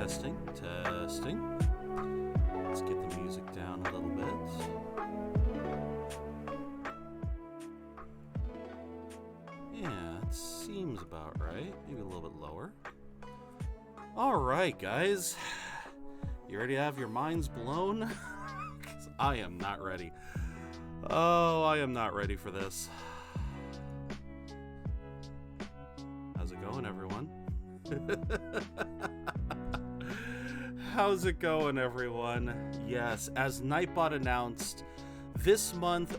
Testing, testing. Let's get the music down a little bit. Yeah, it seems about right. Maybe a little bit lower. Alright, guys. You ready to have your minds blown? 'Cause I am not ready. Oh, I am not ready for this. How's it going, everyone? How's it going, everyone? Yes, as Nightbot announced, this month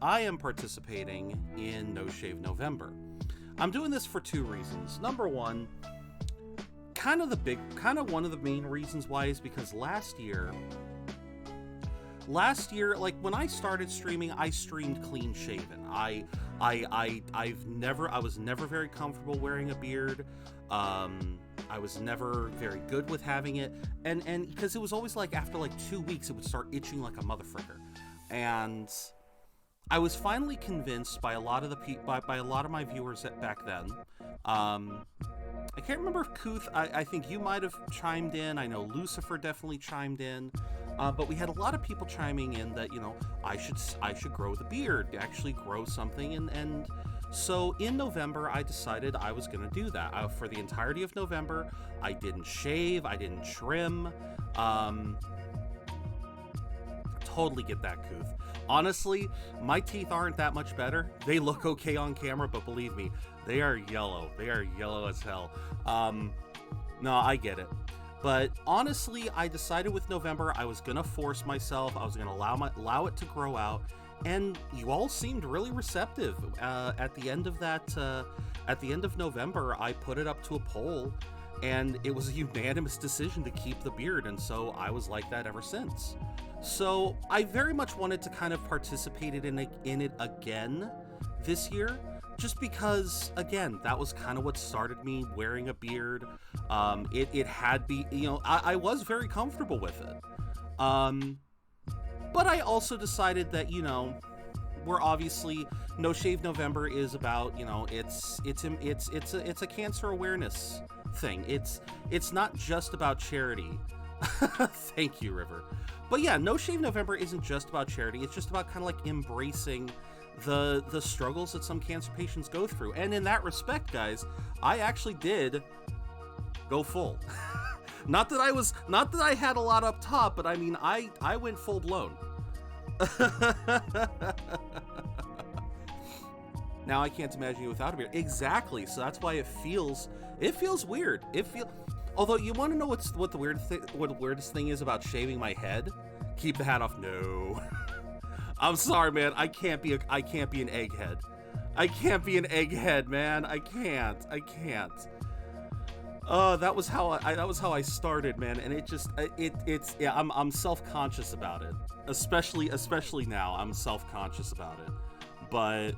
I am participating in No Shave November. I'm doing this for two reasons. Number one, kind of one of the main reasons why is because last year, like when I started streaming, I streamed clean shaven. I was never very comfortable wearing a beard. I was never very good with having it, and because it was always like after like 2 weeks it would start itching like a motherfucker. And I was finally convinced by a lot of by a lot of my viewers back then. I can't remember if Kuth, I think you might have chimed in. I know Lucifer definitely chimed in. But we had a lot of people chiming in that, you know, I should grow the beard, actually grow something. And so in November, I decided I was going to do that. For the entirety of November, I didn't shave, I didn't trim. Totally get that, Kuth. Honestly, my teeth aren't that much better. They look okay on camera, but believe me, they are yellow. They are yellow as hell. No, I get it. But honestly, I decided with November I was gonna force myself. I was gonna allow it to grow out, and you all seemed really receptive. At the end of that, at the end of November, I put it up to a poll, and it was a unanimous decision to keep the beard, and so I was like that ever since. So I very much wanted to kind of participate in it again this year, just because, again, that was kind of what started me wearing a beard. It had be, you know, I was very comfortable with it. But I also decided that, you know, we're obviously No Shave November is about, you know, it's a cancer awareness thing. It's not just about charity. Thank you, River. But yeah, No Shave November isn't just about charity. It's just about kind of like embracing the struggles that some cancer patients go through. And in that respect, guys, I actually did go full. Not that I had a lot up top, but I mean, I went full blown. Now I can't imagine you without a beard. Exactly. So that's why it feels weird. Although, you want to know what the weirdest thing is about shaving my head? Keep the hat off. No. I'm sorry, man. I can't be an egghead. I can't be an egghead, man. I can't. That was how I started, man. And I'm self-conscious about it. Especially now, I'm self-conscious about it. But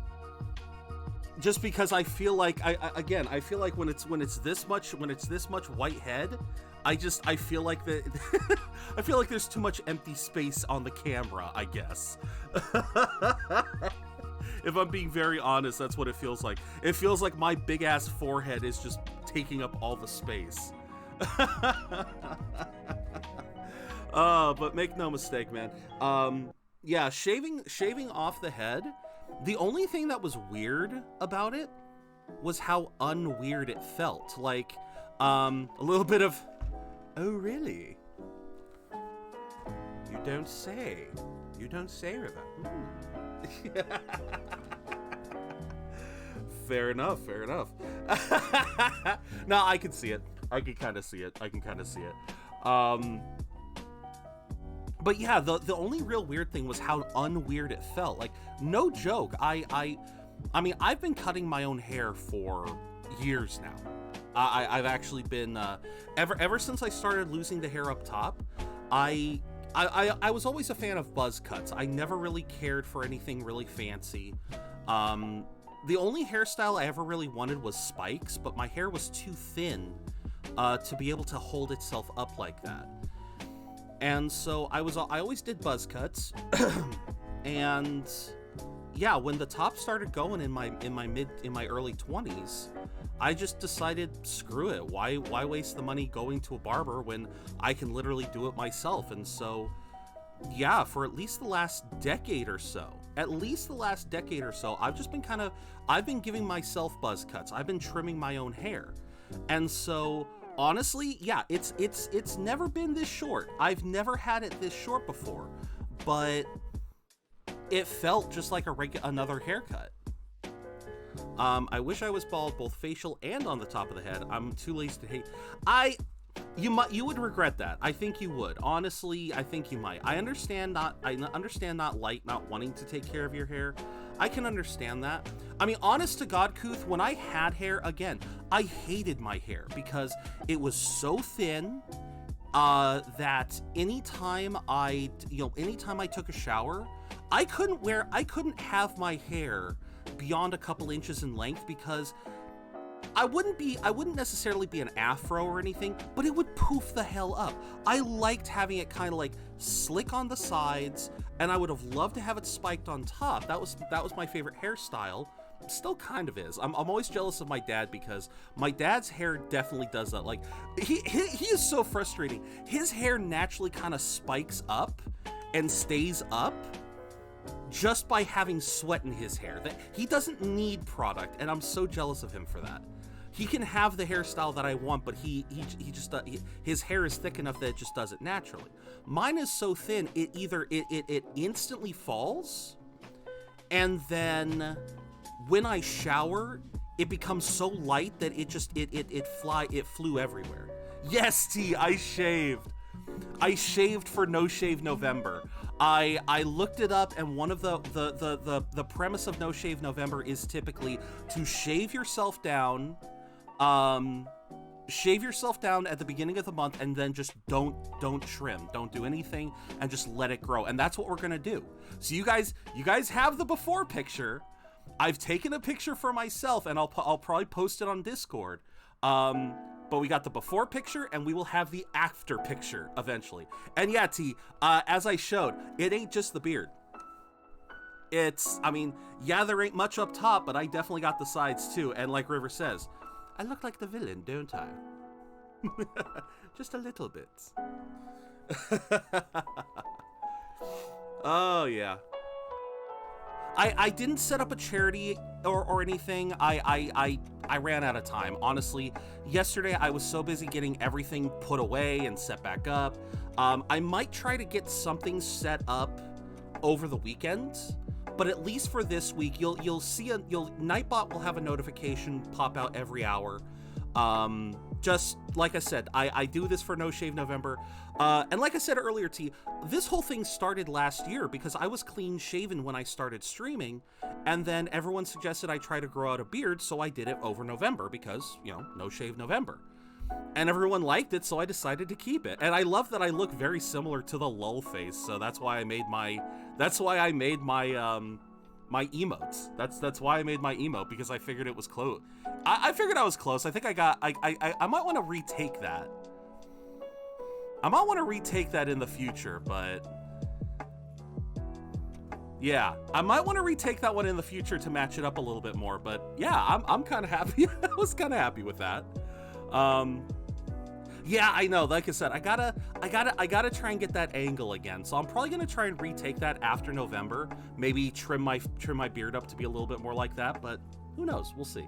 just because I feel like I feel like when it's this much white head, I feel like I feel like there's too much empty space on the camera, I guess. If I'm being very honest, that's what it feels like. It feels like my big ass forehead is just taking up all the space. But make no mistake, man. Yeah, shaving off the head. The only thing that was weird about it was how unweird it felt. Like, a little bit of, oh really? You don't say, River. Fair enough. No, I can see it. I can kind of see it. But yeah, the only real weird thing was how unweird it felt. Like, no joke. I mean, I've been cutting my own hair for years now. I've actually been ever since I started losing the hair up top. I was always a fan of buzz cuts. I never really cared for anything really fancy. The only hairstyle I ever really wanted was spikes, but my hair was too thin to be able to hold itself up like that. And so I always did buzz cuts. And yeah, when the top started going in my early 20s, I just decided, screw it. Why waste the money going to a barber when I can literally do it myself? And so, yeah, for at least the last decade or so, I've just been I've been giving myself buzz cuts. I've been trimming my own hair. And so, honestly, yeah, it's never been this short. I've never had it this short before, but it felt just like another haircut. I wish I was bald, both facial and on the top of the head. I'm too lazy to hate. You would regret that. I think you would. Honestly, I think you might. I understand not wanting to take care of your hair. I can understand that. I mean, honest to God, Kuth, when I had hair, again, I hated my hair because it was so thin that anytime I took a shower, I couldn't have my hair beyond a couple inches in length because I wouldn't necessarily be an afro or anything, but it would poof the hell up. I liked having it kind of like slick on the sides, and I would have loved to have it spiked on top. That was my favorite hairstyle. Still kind of is. I'm always jealous of my dad because my dad's hair definitely does that. Like he is so frustrating. His hair naturally kind of spikes up and stays up just by having sweat in his hair. That he doesn't need product, and I'm so jealous of him for that. He can have the hairstyle that I want, but his hair is thick enough that it just does it naturally. Mine is so thin, it instantly falls, and then when I shower, it becomes so light that it flew everywhere. Yes, T, I shaved. I shaved for No Shave November. I looked it up, and one of the premise of No Shave November is typically to shave yourself down at the beginning of the month, and then just don't trim, don't do anything, and just let it grow. And that's what we're gonna do. So you guys have the before picture. I've taken a picture for myself, and I'll probably post it on Discord. But we got the before picture, and we will have the after picture eventually. And yeah, T, as I showed, it ain't just the beard. I mean, yeah, there ain't much up top, but I definitely got the sides too. And like River says, I look like the villain, don't I? Just a little bit. Oh, yeah. I didn't set up a charity or anything. I ran out of time. Honestly, yesterday I was so busy getting everything put away and set back up. I might try to get something set up over the weekend, but at least for this week, you'll see Nightbot will have a notification pop out every hour. Just like I said, I do this for No Shave November. And like I said earlier, T, this whole thing started last year because I was clean shaven when I started streaming, and then everyone suggested I try to grow out a beard, so I did it over November because, No Shave November. And everyone liked it, so I decided to keep it. And I love that I look very similar to the lull face, so that's why I made my my emotes. That's why I made my emote, because I figured it was close. I figured I was close. I think I might want to retake that. I might want to retake that in the future, but yeah, I might want to retake that one in the future to match it up a little bit more. But yeah, I'm kind of happy. I was kind of happy with that. Yeah, I know. Like I said, I gotta try and get that angle again. So I'm probably gonna try and retake that after November. Maybe trim my beard up to be a little bit more like that. But who knows? We'll see.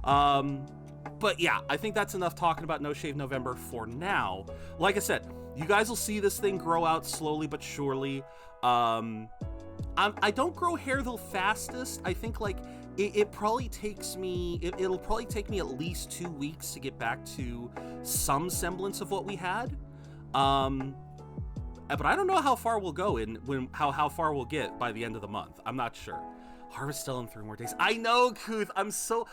But yeah, I think that's enough talking about No Shave November for now. Like I said, you guys will see this thing grow out slowly but surely. I don't grow hair the fastest. I think like it'll probably take me at least 2 weeks to get back to some semblance of what we had. But I don't know how far we'll go how far we'll get by the end of the month. I'm not sure. Harvest still in 3 more days. I know, Kuth. I'm so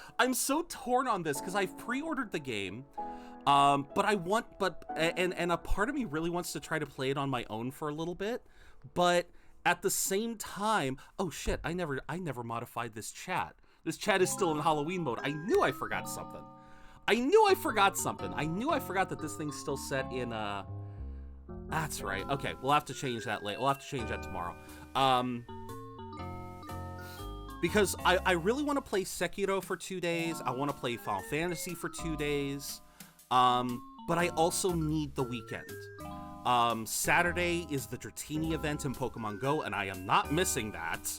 torn on this because I've pre-ordered the game. But a part of me really wants to try to play it on my own for a little bit. But at the same time, oh shit, I never modified this chat. This chat is still in Halloween mode. I knew I forgot something. I knew I forgot that this thing's still set in, that's right. Okay, we'll have to change that later. We'll have to change that tomorrow. because I really want to play Sekiro for 2 days. I want to play Final Fantasy for 2 days. But I also need the weekend. Saturday is the Dratini event in Pokemon Go, and I am not missing that.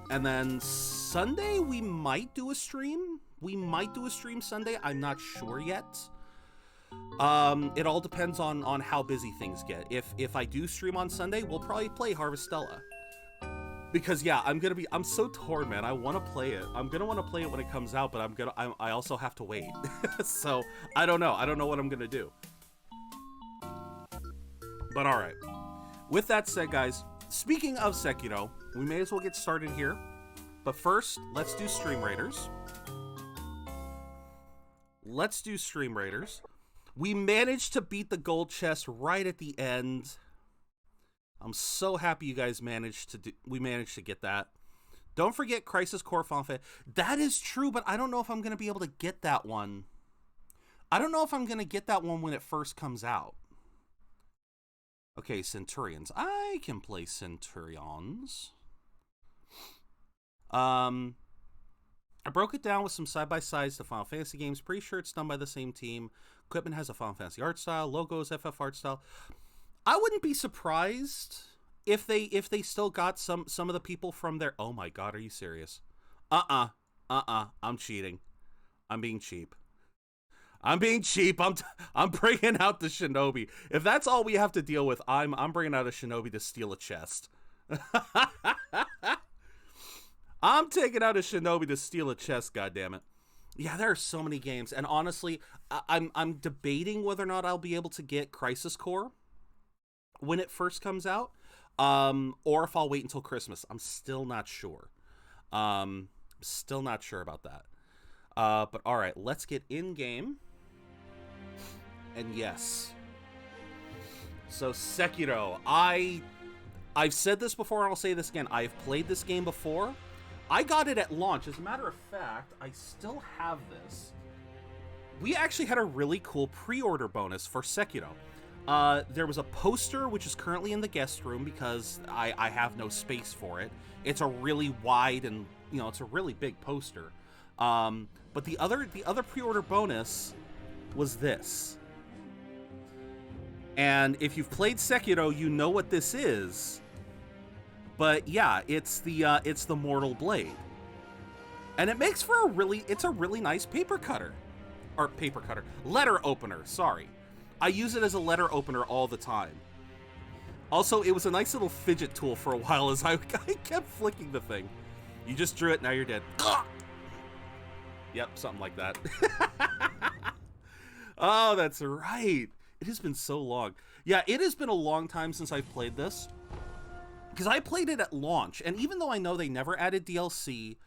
And then Sunday, we might do a stream. We might do a stream Sunday. I'm not sure yet. It all depends on how busy things get. If I do stream on Sunday, we'll probably play Harvestella. Because yeah, I'm so torn, man. I want to play it. I'm gonna want to play it when it comes out, but I also have to wait. So I don't know what I'm gonna do. But all right. With that said, guys, speaking of Sekiro, we may as well get started here. But first, let's do Stream Raiders. We managed to beat the gold chest right at the end. I'm so happy you guys we managed to get that. Don't forget Crisis Core Fanfare. That is true, but I don't know if I'm going to be able to get that one. I don't know if I'm going to get that one when it first comes out. Okay, Centurions. I can play Centurions. I broke it down with some side-by-sides to Final Fantasy games. Pretty sure it's done by the same team. Equipment has a Final Fantasy art style. Logos, FF art style. I wouldn't be surprised if they still got some of the people from their... Oh my god, are you serious? I'm cheating. I'm being cheap. I'm bringing out the Shinobi. If that's all we have to deal with, I'm bringing out a Shinobi to steal a chest. I'm taking out a Shinobi to steal a chest, goddammit. Yeah, there are so many games, and honestly, I'm debating whether or not I'll be able to get Crisis Core when it first comes out, or if I'll wait until Christmas. I'm still not sure. Still not sure about that. But all right, let's get in game. And yes, so Sekiro. I've said this before, and I'll say this again. I've played this game before. I got it at launch. As a matter of fact, I still have this. We actually had a really cool pre-order bonus for Sekiro. There was a poster, which is currently in the guest room because I have no space for it. It's a really wide and, it's a really big poster. But the other pre-order bonus was this. And if you've played Sekiro, you know what this is. But yeah, it's the Mortal Blade. And it makes for a really nice letter opener, sorry. I use it as a letter opener all the time. Also, it was a nice little fidget tool for a while as I kept flicking the thing. You just drew it, now you're dead. Yep, something like that. Oh, that's right. It has been so long. Yeah, it has been a long time since I've played this. Because I played it at launch, and even though I know they never added DLC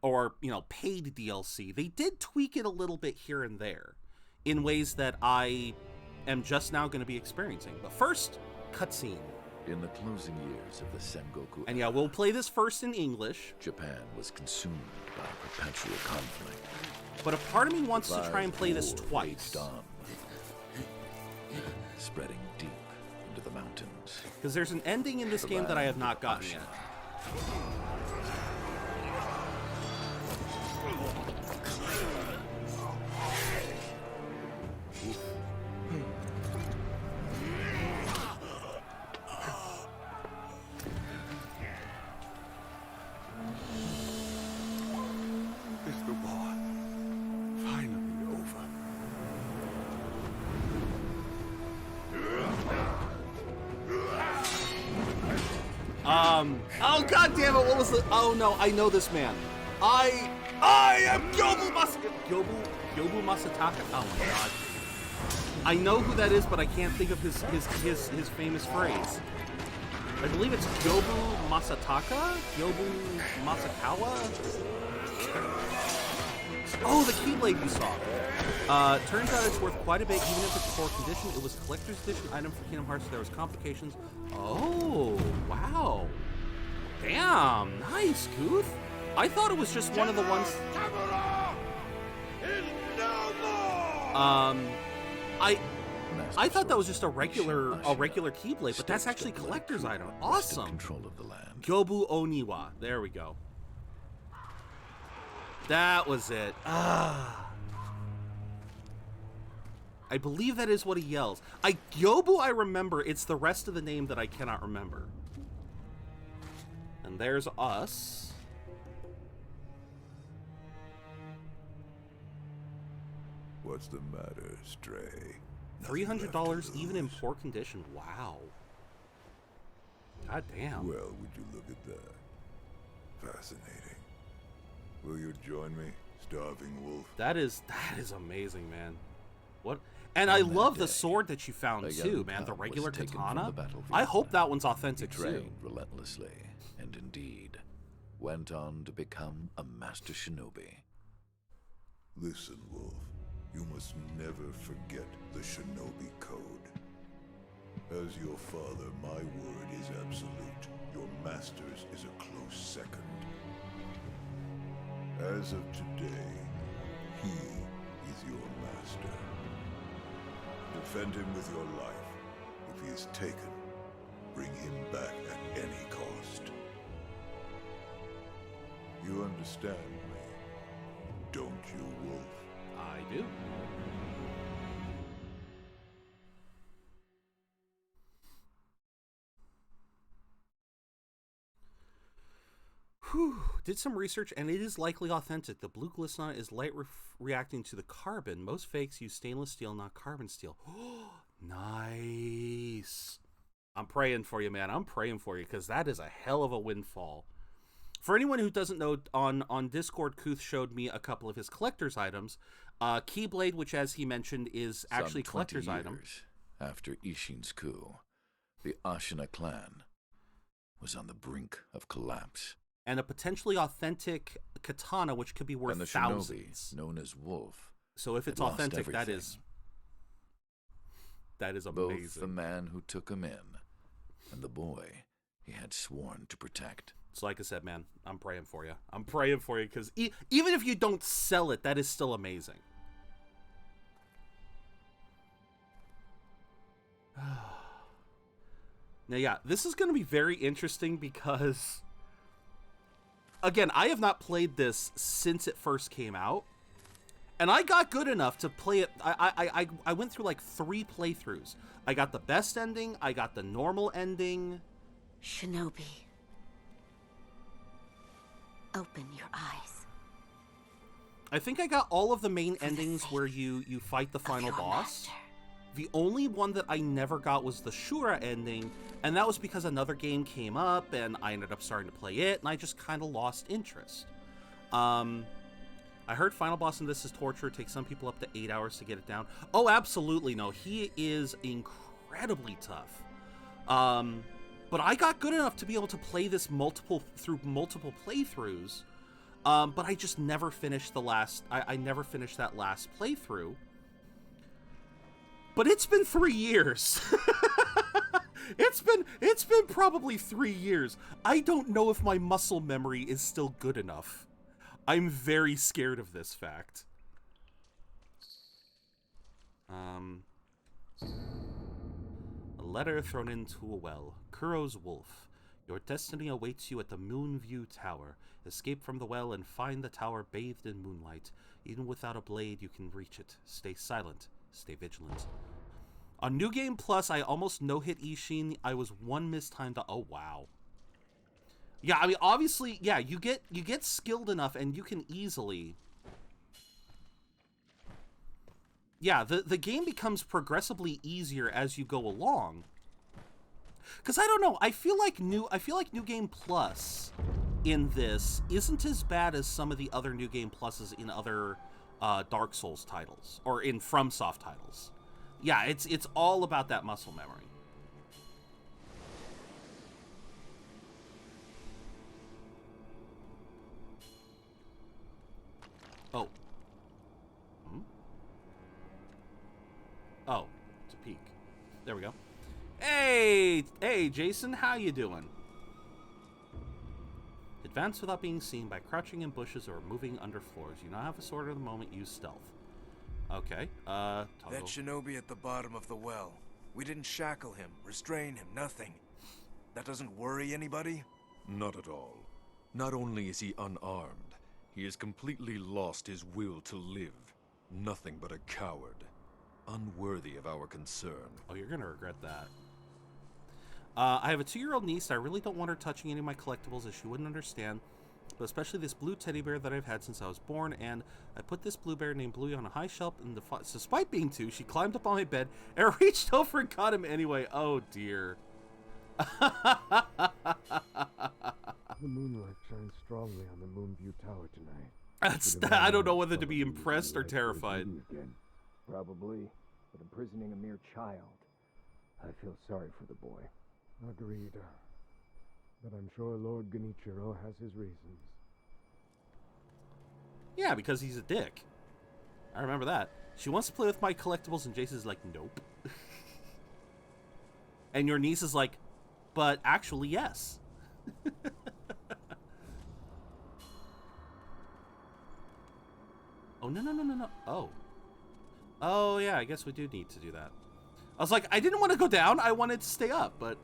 or, paid DLC, they did tweak it a little bit here and there in ways that I am just now going to be experiencing. But first, cutscene. In the closing years of the Sengoku and yeah, we'll play this first in English. Japan was consumed by perpetual conflict. But a part of me wants to try and play this twice. Spreading deep into the mountains. Because there's an ending in this game that I have not gotten yet. Oh god damn it, what was the... Oh no, I know this man. I am Yobu Masataka. Oh my god. I know who that is, but I can't think of his famous phrase. I believe it's Yobu Masataka? Yobu Masakawa? Oh, the Keyblade you saw. Turns out it's worth quite a bit, even if it's poor condition. It was a collector's edition item for Kingdom Hearts, so there was complications. Oh, wow. Damn, nice, Goof. I thought it was just one of the ones... I thought that was just a regular Keyblade, but that's actually collector's item. Awesome. Control of the land. Gobu Oniwa. There we go. That was it. Ah. I believe that is what he yells. Yobu, I remember. It's the rest of the name that I cannot remember. And there's us. What's the matter, Stray? $300 even in poor condition. Wow. God damn. Well, would you look at that? Fascinating. Will you join me, starving wolf? That is amazing, man. What? And I love the sword that you found too, man. The regular katana. I hope that one's authentic too. Trained relentlessly, and indeed went on to become a master shinobi. Listen, wolf. You must never forget the shinobi code. As your father, my word is absolute. Your master's is a close second. As of today, he is your master. Defend him with your life. If he is taken, bring him back at any cost. You understand me, don't you, wolf? I do. Whew. Did some research, and it is likely authentic. The blue glycerin is light reacting to the carbon. Most fakes use stainless steel, not carbon steel. Nice. I'm praying for you, man. I'm praying for you, because that is a hell of a windfall. For anyone who doesn't know, on Discord, Kuth showed me a couple of his collector's items. Keyblade, which, as he mentioned, is actually a collector's item. After Ishin's coup, the Ashina clan was on the brink of collapse. And a potentially authentic katana, which could be worth and the thousands. Shinobi, known as Wolf. So if it's authentic, that is amazing. Both the man who took him in and the boy he had sworn to protect. So like I said, man, I'm praying for you. I'm praying for you, because even if you don't sell it, that is still amazing. Now, yeah, this is going to be very interesting because, again, I have not played this since it first came out, and I got good enough to play it. I went through like 3 playthroughs. I got the best ending. I got the normal ending. Shinobi. Open your eyes. I think I got all of the main endings where you fight the final boss. The only one that I never got was the Shura ending, and that was because another game came up, and I ended up starting to play it, and I just kind of lost interest. I heard final boss in this is torture. It takes some people up to 8 hours to get it down. Oh, absolutely no. He is incredibly tough. But I got good enough to be able to play this through multiple playthroughs. But I just never finished I never finished that last playthrough. But it's been 3 years. It's been probably 3 years. I don't know if my muscle memory is still good enough. I'm very scared of this fact. A letter thrown into a well. Kuro's wolf. Your destiny awaits you at the Moonview Tower. Escape from the well and find the tower bathed in moonlight. Even without a blade, you can reach it. Stay silent. Stay vigilant. On New Game Plus, I almost no-hit Ishin. I was one mistimed. Oh, wow. Yeah, I mean, obviously, yeah, you get skilled enough, and you can easily... Yeah, the game becomes progressively easier as you go along. Because I don't know, I feel like New Game Plus in this isn't as bad as some of the other New Game Pluses in other Dark Souls titles or in FromSoft titles. Yeah, it's all about that muscle memory. Oh. Oh, it's a peek. There we go. Hey, Jason, how you doing? Advance without being seen by crouching in bushes or moving under floors. You now have a sword at the moment. Use stealth. Okay. That Toggle. shinobi at the bottom of the well. We didn't shackle him, restrain him, nothing. That doesn't worry anybody? Not at all. Not only is he unarmed, he has completely lost his will to live. Nothing but a coward. Unworthy of our concern. Oh, you're gonna regret that. I have a 2-year-old niece. I really don't want her touching any of my collectibles, as she wouldn't understand. But especially this blue teddy bear that I've had since I was born. And I put this blue bear named Bluey on a high shelf. And despite being 2, she climbed up on my bed and reached over and got him anyway. Oh dear. The moonlight shines strongly on the Moonview Tower tonight. I don't know whether to be impressed or terrified. Again. Probably, but imprisoning a mere child. I feel sorry for the boy. Agreed. But I'm sure Lord Genichiro has his reasons. Yeah, because he's a dick. I remember that. She wants to play with my collectibles, and Jason's like, nope. And your niece is like, but actually, yes. Oh, no. Oh. Oh, yeah, I guess we do need to do that. I was like, I didn't want to go down. I wanted to stay up, but...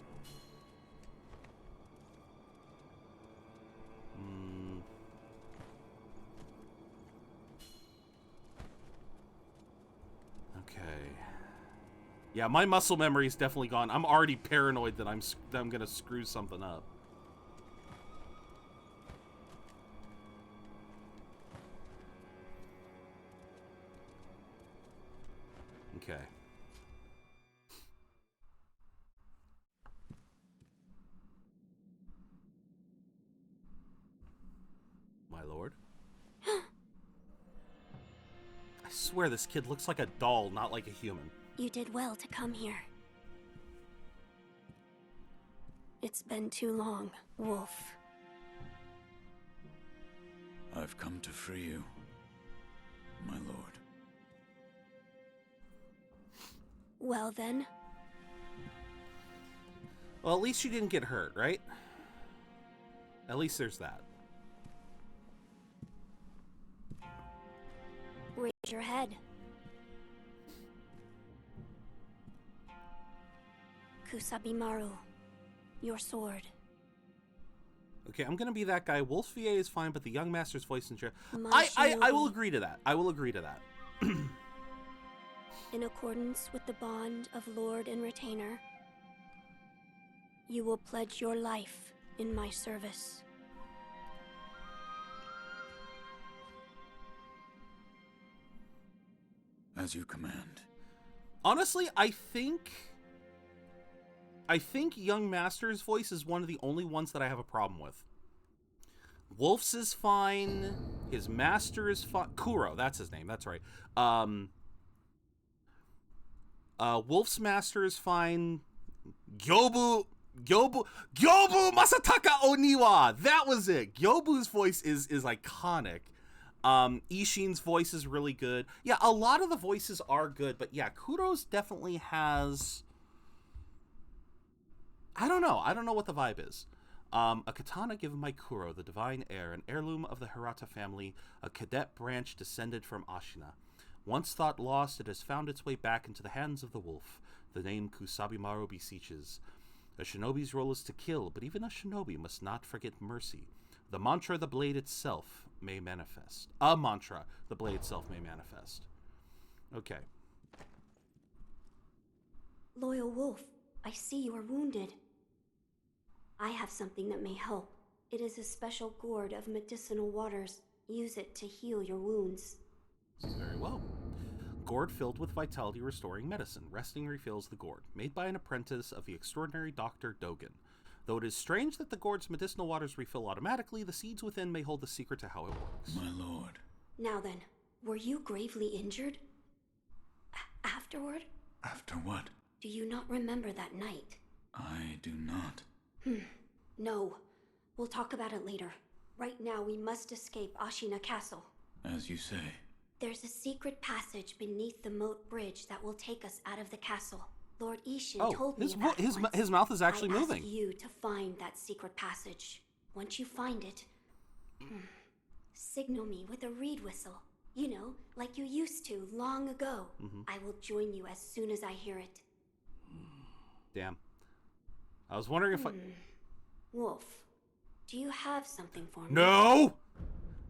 Okay. Yeah, my muscle memory is definitely gone. I'm already paranoid that I'm gonna screw something up. Okay. My lord. I swear this kid looks like a doll, not like a human. You did well to come here. It's been too long, Wolf. I've come to free you, my lord. Well then. Well, at least you didn't get hurt, right? At least there's that. Raise your head. Kusabimaru, your sword. Okay, I'm gonna be that guy. Wolf's VA is fine, but the young master's voice and chair. My I will shinobi. agree to that. I will agree to that. In accordance with the bond of Lord and Retainer, you will pledge your life in my service. As you command. Honestly, I think young master's voice is one of the only ones that I have a problem with. Wolf's is fine. His master is fine. Kuro, that's his name. That's right. Wolf's master is fine. Gyobu Masataka Oniwa. That was it. Gyobu's voice is iconic. Ishin's voice is really good. Yeah, a lot of the voices are good, but yeah, Kuro's definitely has... I don't know what the vibe is. A katana given by Kuro, the divine heir, an heirloom of the Hirata family, a cadet branch descended from Ashina. Once thought lost, it has found its way back into the hands of the wolf. The name Kusabimaru beseeches. A shinobi's role is to kill, but even a shinobi must not forget mercy. The mantra, the blade itself, may manifest. A mantra, the blade itself may manifest. Okay. Loyal Wolf, I see you are wounded. I have something that may help. It is a special gourd of medicinal waters. Use it to heal your wounds. Very well. Gourd filled with vitality-restoring medicine. Resting refills the gourd, made by an apprentice of the extraordinary Dr. Dogen. Though it is strange that the gourd's medicinal waters refill automatically, the seeds within may hold the secret to how it works. My lord. Now then, were you gravely injured? Afterward? After what? Do you not remember that night? I do not. No. We'll talk about it later. Right now, we must escape Ashina Castle. As you say. There's a secret passage beneath the moat bridge that will take us out of the castle. Lord Ishin told me about it once. His mouth is actually moving. I ask you to find that secret passage. Once you find it, signal me with a reed whistle. You know, like you used to long ago. I will join you as soon as I hear it. Damn. I was wondering if I... Wolf, do you have something for me? No!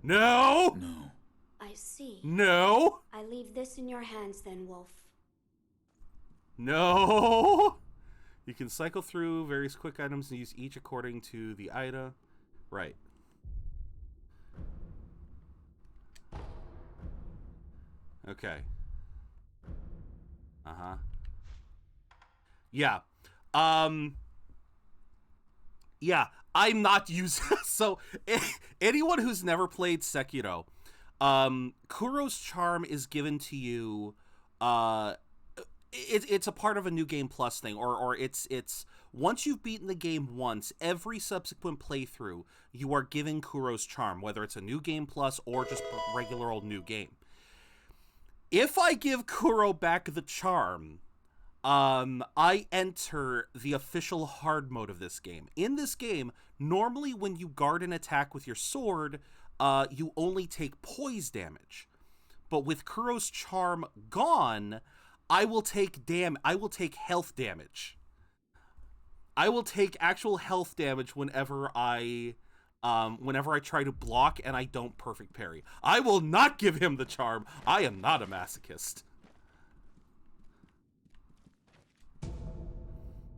No! No. I see. No! I leave this in your hands then, Wolf. No! You can cycle through various quick items and use each according to the item. Right. Okay. Uh-huh. Yeah. Yeah, I'm not using... So, anyone who's never played Sekiro, Kuro's Charm is given to you... It's a part of a New Game Plus thing, or it's once you've beaten the game once, every subsequent playthrough, you are given Kuro's Charm, whether it's a New Game Plus or just a regular old new game. If I give Kuro back the charm, I enter the official hard mode of this game. In this game, normally when you guard an attack with your sword, you only take poise damage. But with Kuro's Charm gone, I will take health damage. I will take actual health damage whenever I try to block and I don't perfect parry. I will not give him the charm. I am not a masochist.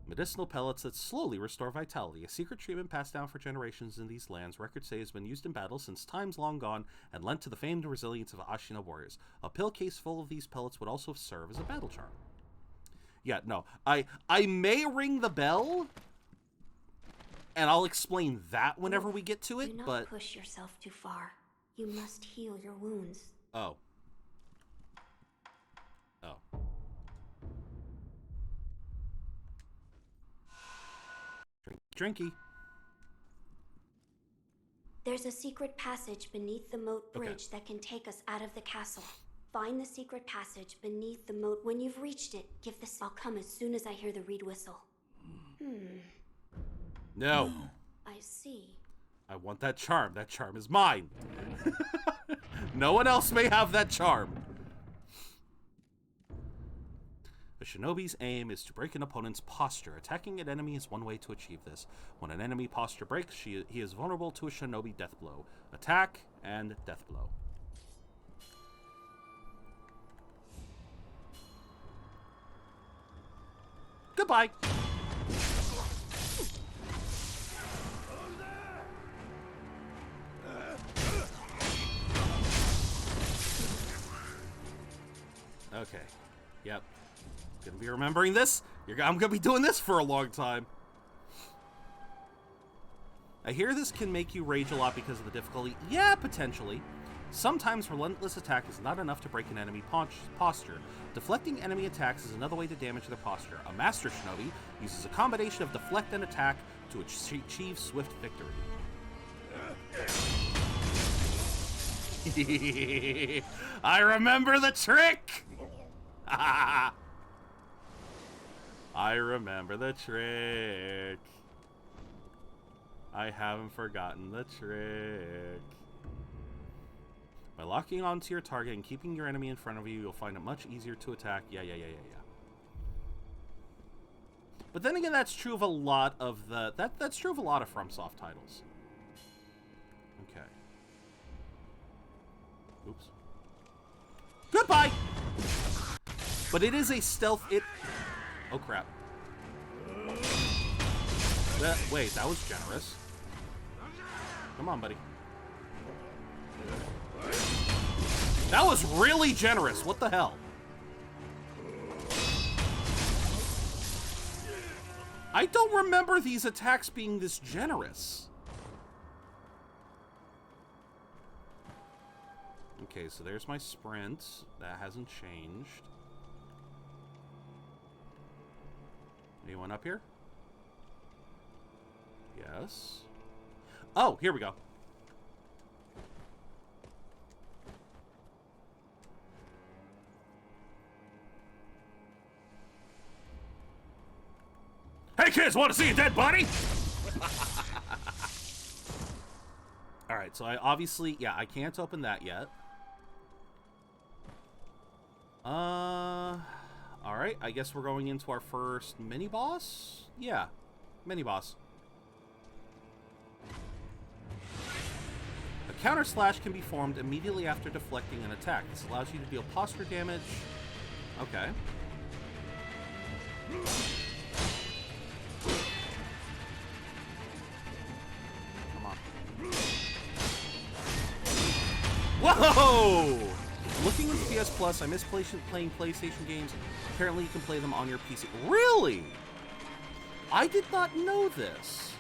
Medicinal pellets that slowly restore vitality. A secret treatment passed down for generations in these lands. Records say has been used in battle since times long gone and lent to the famed resilience of Ashina warriors. A pill case full of these pellets would also serve as a battle charm. Yeah, no. I may ring the bell, and I'll explain that whenever we get to it, Do not but... push yourself too far. You must heal your wounds. Oh. Oh. Drinky. There's a secret passage beneath the moat bridge that can take us out of the castle. Find the secret passage beneath the moat. When you've reached it, give this. I'll come as soon as I hear the reed whistle. No. I see. I want that charm. That charm is mine. No one else may have that charm. A shinobi's aim is to break an opponent's posture. Attacking an enemy is one way to achieve this. When an enemy posture breaks, he is vulnerable to a shinobi death blow. Attack and death blow. Goodbye. Okay. Yep. Gonna be remembering this. I'm gonna be doing this for a long time. I hear this can make you rage a lot because of the difficulty. Yeah, potentially. Sometimes relentless attack is not enough to break an enemy posture. Deflecting enemy attacks is another way to damage their posture. A master shinobi uses a combination of deflect and attack to achieve swift victory. I remember the trick! I remember the trick. I haven't forgotten the trick. By locking onto your target and keeping your enemy in front of you, you'll find it much easier to attack. Yeah. But then again, that's true of a lot of the... That's true of a lot of FromSoft titles. Okay. Oops. Goodbye! But it is a stealth... Oh, crap. Wait, that was generous. Come on, buddy. That was really generous. What the hell? I don't remember these attacks being this generous. Okay, so there's my sprint. That hasn't changed. Anyone up here? Yes. Oh, here we go. Hey kids, want to see a dead body? Alright, so I obviously, yeah, I can't open that yet. Alright, I guess we're going into our first mini-boss? Yeah, mini-boss. A counter slash can be formed immediately after deflecting an attack. This allows you to deal posture damage. Okay. Come on. Whoa! Looking into PS Plus, I miss playing PlayStation games. Apparently you can play them on your PC. Really? I did not know this.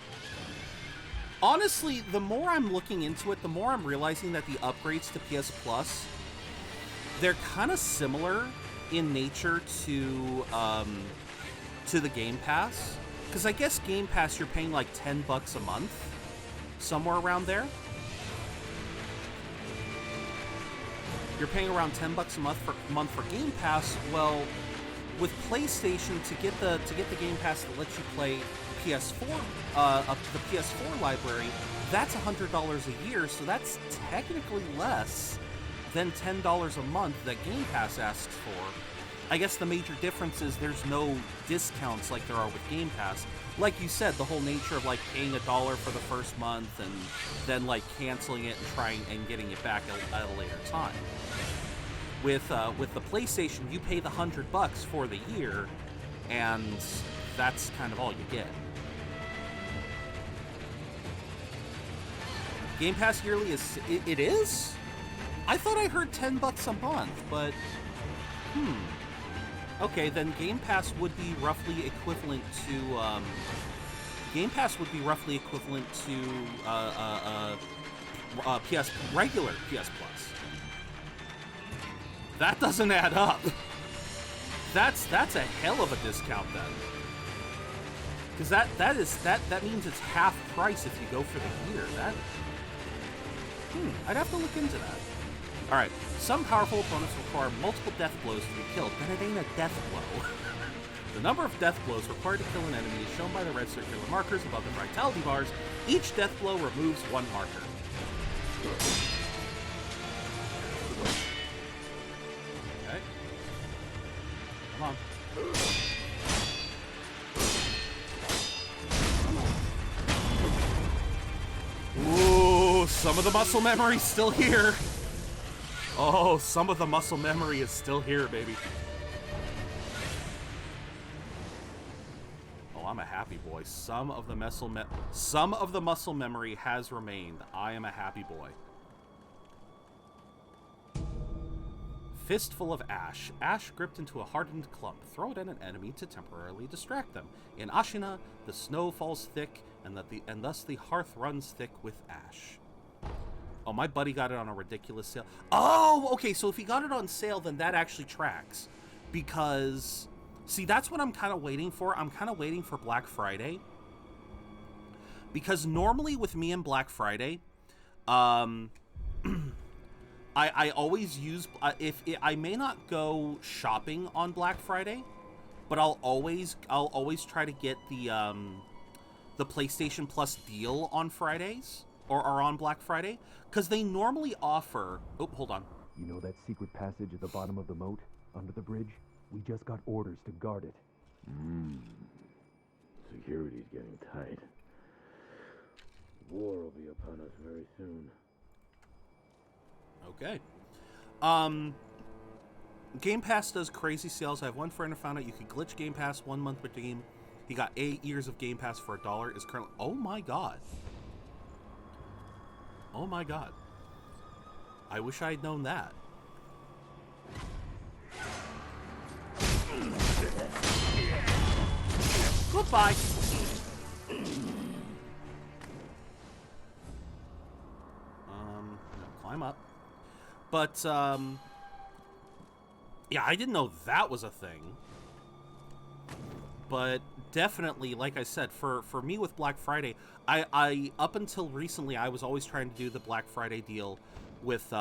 Honestly, the more I'm looking into it, the more I'm realizing that the upgrades to PS Plus, they're kind of similar in nature to the Game Pass. Because I guess Game Pass, you're paying like $10 a month, somewhere around there. You're paying around $10 a month for Game Pass. Well, with PlayStation, to get the Game Pass that lets you play PS4, the PS4 library, that's $100 a year, so that's technically less than $10 a month that Game Pass asks for. I guess the major difference is there's no discounts like there are with Game Pass. Like you said, the whole nature of like paying $1 for the first month and then like canceling it and trying and getting it back at a later time. With the PlayStation, you pay the $100 for the year, and that's kind of all you get. Game Pass yearly is it is? I thought I heard $10 a month, but okay, then Game Pass would be roughly equivalent to regular PS Plus. That doesn't add up. That's a hell of a discount then. Because that means it's half price if you go for the year. I'd have to look into that. Alright, some powerful opponents require multiple death blows to be killed, but it ain't a death blow. The number of death blows required to kill an enemy is shown by the red circular markers above the vitality bars. Each death blow removes one marker. Okay. Come on. Ooh, some of the muscle memory's still here. Oh, some of the muscle memory is still here, baby. Oh, I'm a happy boy. Some of the muscle memory has remained. I am a happy boy. Fistful of ash. Ash gripped into a hardened clump. Throw it at an enemy to temporarily distract them. In Ashina, the snow falls thick, and thus the hearth runs thick with ash. Oh, my buddy got it on a ridiculous sale. Oh, okay, so if he got it on sale, then that actually tracks. Because, see, that's what I'm kind of waiting for. I'm kind of waiting for Black Friday. Because normally with me and Black Friday, I always use, I may not go shopping on Black Friday, but I'll always try to get the PlayStation Plus deal on Fridays. Or on Black Friday, because they normally offer... Oh, hold on. You know that secret passage at the bottom of the moat, under the bridge? We just got orders to guard it. Security's getting tight. War will be upon us very soon. Okay. Game Pass does crazy sales. I have one friend who found out you could glitch Game Pass 1 month redeem. He got 8 years of Game Pass for $1. Is currently... Oh my god. Oh my god. I wish I had known that. Goodbye. Climb up. But, yeah, I didn't know that was a thing. But definitely, like I said, for me with Black Friday, I up until recently, I was always trying to do the Black Friday deal with,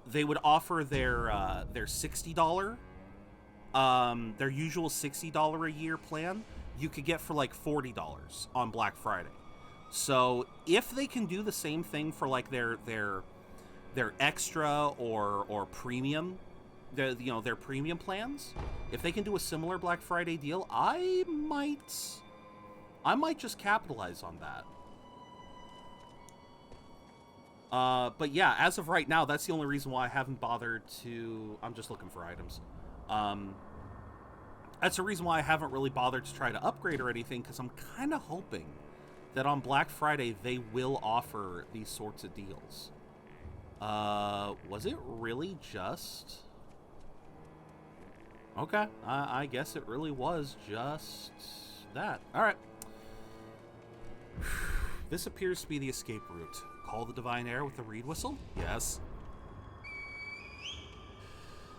they would offer their $60, their usual $60 a year plan, you could get for like $40 on Black Friday. So if they can do the same thing for like their extra or premium their premium plans, if they can do a similar Black Friday deal, I might just capitalize on that. But yeah, as of right now, that's the only reason why I haven't bothered to... I'm just looking for items. That's the reason why I haven't really bothered to try to upgrade or anything, because I'm kind of hoping that on Black Friday they will offer these sorts of deals. Was it really just... Okay, I guess it really was just that. Alright. This appears to be the escape route. Call the Divine Air with the reed whistle? Yes.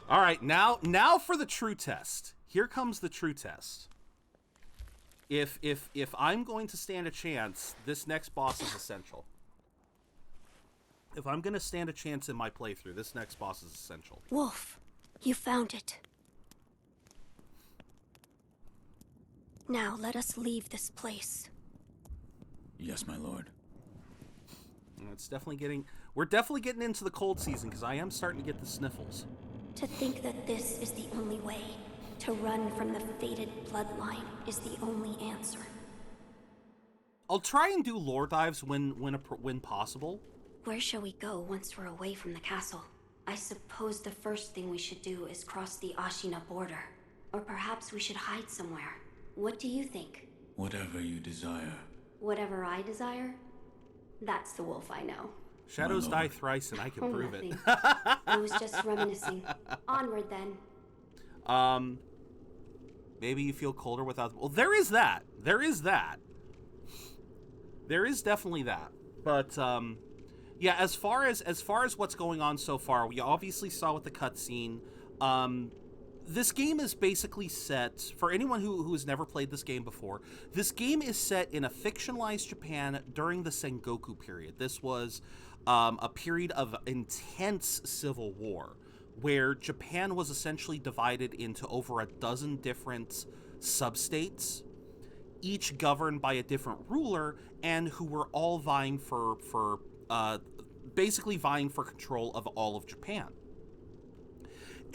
Alright, now for the true test. Here comes the true test. If I'm going to stand a chance, this next boss is essential. If I'm going to stand a chance in my playthrough, this next boss is essential. Wolf, you found it. Now let us leave this place. Yes, my lord. It's definitely getting... We're definitely getting into the cold season, because I am starting to get the sniffles. To think that this is the only way, to run from the fated bloodline, is the only answer. I'll try and do lore dives when possible. Where shall we go once we're away from the castle? I suppose the first thing we should do is cross the Ashina border. Or perhaps we should hide somewhere. What do you think? Whatever you desire. Whatever I desire? That's the wolf I know. Shadows die thrice, and I can prove it. I was just reminiscing. Onward, then. Maybe you feel colder without... Well, there is that. There is that. There is definitely that. But, yeah, as far as what's going on so far, we obviously saw with the cutscene. This game is basically set, for anyone who has never played this game before, this game is set in a fictionalized Japan during the Sengoku period. This was a period of intense civil war, where Japan was essentially divided into over a dozen different sub-states, each governed by a different ruler, and who were all vying basically vying for control of all of Japan.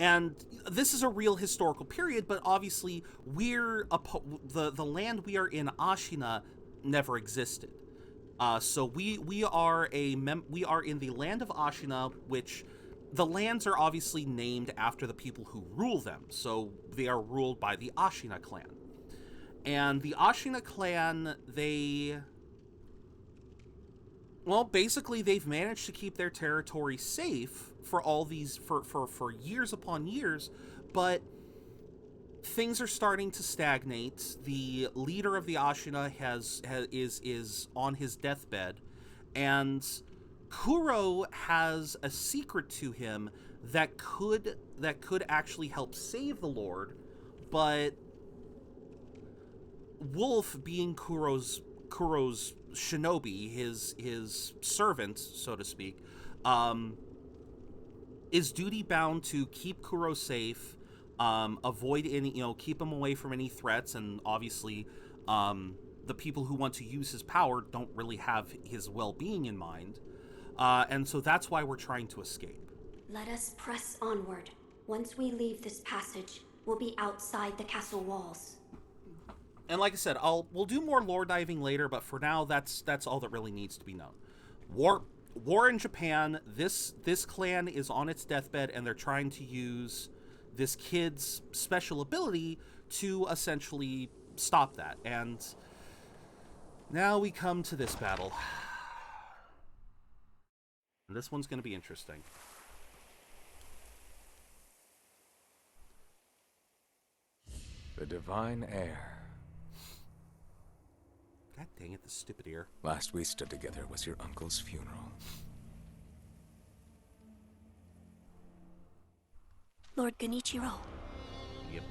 And this is a real historical period, but obviously the land we are in, Ashina, never existed. So we are in the land of Ashina, which the lands are obviously named after the people who rule them. So they are ruled by the Ashina clan. And the Ashina clan, basically they've managed to keep their territory safe for all these for years upon years, but things are starting to stagnate. The leader of the Ashina is on his deathbed, and Kuro has a secret to him that could actually help save the Lord, but Wolf, being Kuro's shinobi, his servant, so to speak, is duty bound to keep Kuro safe, avoid any, keep him away from any threats, and obviously, the people who want to use his power don't really have his well-being in mind, and so that's why we're trying to escape. Let us press onward. Once we leave this passage, we'll be outside the castle walls. And like I said, we'll do more lore diving later, but for now, that's all that really needs to be known. War in Japan. This clan is on its deathbed, and they're trying to use this kid's special ability to essentially stop that. And now we come to this battle. This one's going to be interesting. The Divine Air. God dang it, the stupid ear. Last we stood together was your uncle's funeral. Lord Genichiro. Yep.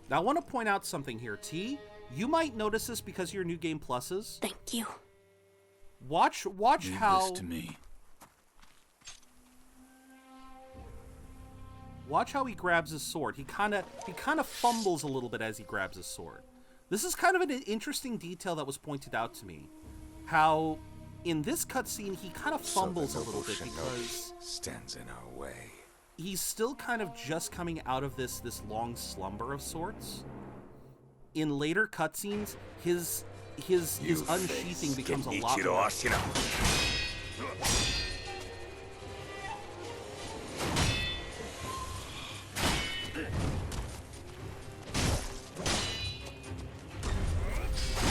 Now I want to point out something here, T. You might notice this because of your new game pluses. Thank you. Watch Leave how this to me. Watch how he grabs his sword. He kind of fumbles a little bit as he grabs his sword. This is kind of an interesting detail that was pointed out to me. How in this cutscene he kind of fumbles a little bit because stands in our way. He's still kind of just coming out of this long slumber of sorts. In later cutscenes, his unsheathing becomes a lot more.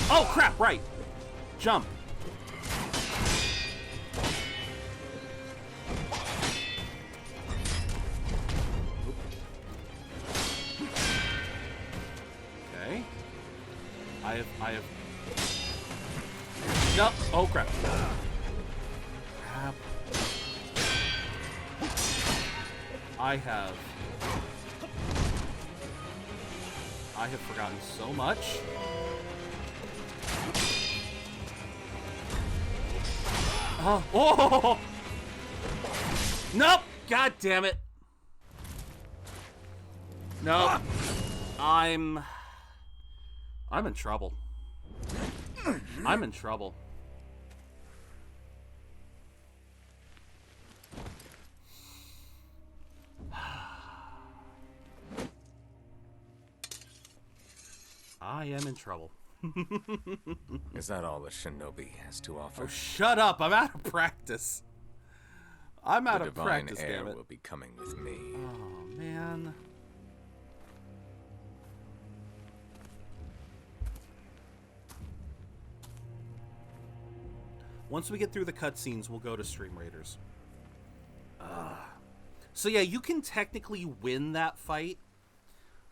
Oh crap, right. Jump. Okay. I have no. Oh crap. Crap. I have forgotten so much. Oh! Nope! God damn it! Nope. I'm in trouble. I'm in trouble. I am in trouble. Is that all the shinobi has to offer? Oh, shut up! I'm out of practice. I'm out of practice, damn it. The divine air will be coming with me. Oh, man. Once we get through the cutscenes, we'll go to Stream Raiders. So yeah, you can technically win that fight,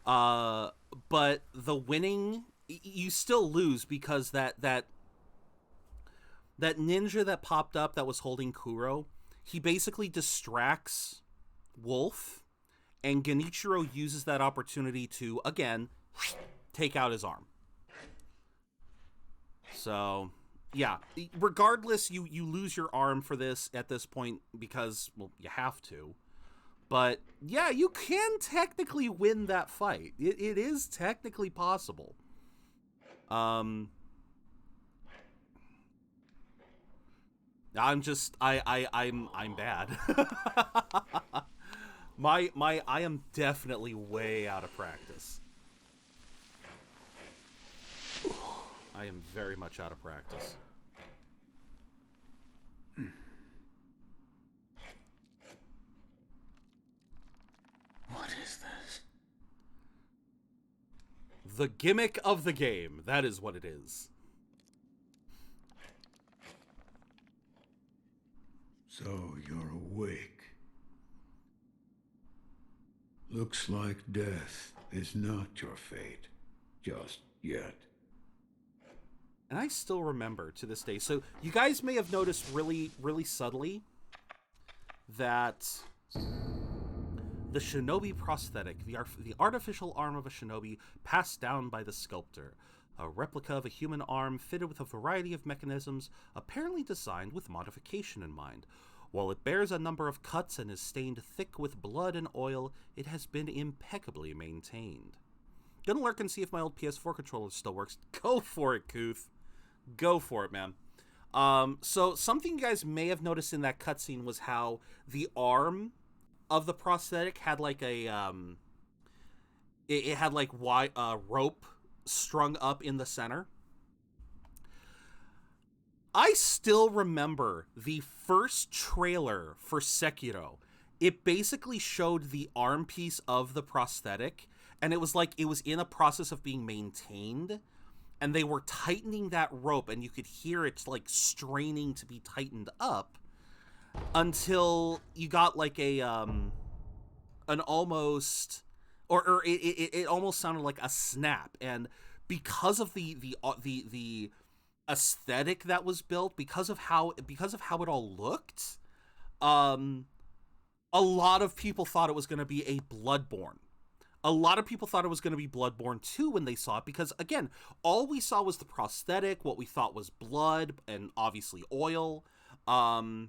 but the winning, you still lose because that ninja that popped up that was holding Kuro, he basically distracts Wolf, and Genichiro uses that opportunity to, again, take out his arm. So, yeah, regardless, you lose your arm for this at this point because, well, you have to. But, yeah, you can technically win that fight. It is technically possible. I'm bad. I am definitely way out of practice. I am very much out of practice. What is this? The gimmick of the game. That is what it is. So you're awake. Looks like death is not your fate. Just yet. And I still remember to this day. So you guys may have noticed really, really subtly that the shinobi prosthetic, the artificial arm of a shinobi passed down by the sculptor, a replica of a human arm fitted with a variety of mechanisms apparently designed with modification in mind. While it bears a number of cuts and is stained thick with blood and oil, it has been impeccably maintained. Gonna lurk and see if my old PS4 controller still works. Go for it, Kuth. Go for it, man. So something you guys may have noticed in that cutscene was how the arm of the prosthetic had like a it had like rope strung up in the center. I still remember the first trailer for Sekiro. It basically showed the arm piece of the prosthetic, and it was like it was in a process of being maintained, and they were tightening that rope, and you could hear it like straining to be tightened up until you got like a an almost or it almost sounded like a snap. And because of the aesthetic that was built, because of how it all looked, a lot of people thought it was going to be a Bloodborne. A lot of people thought it was going to be Bloodborne 2 when they saw it, because, again, all we saw was the prosthetic, what we thought was blood, and obviously oil. And,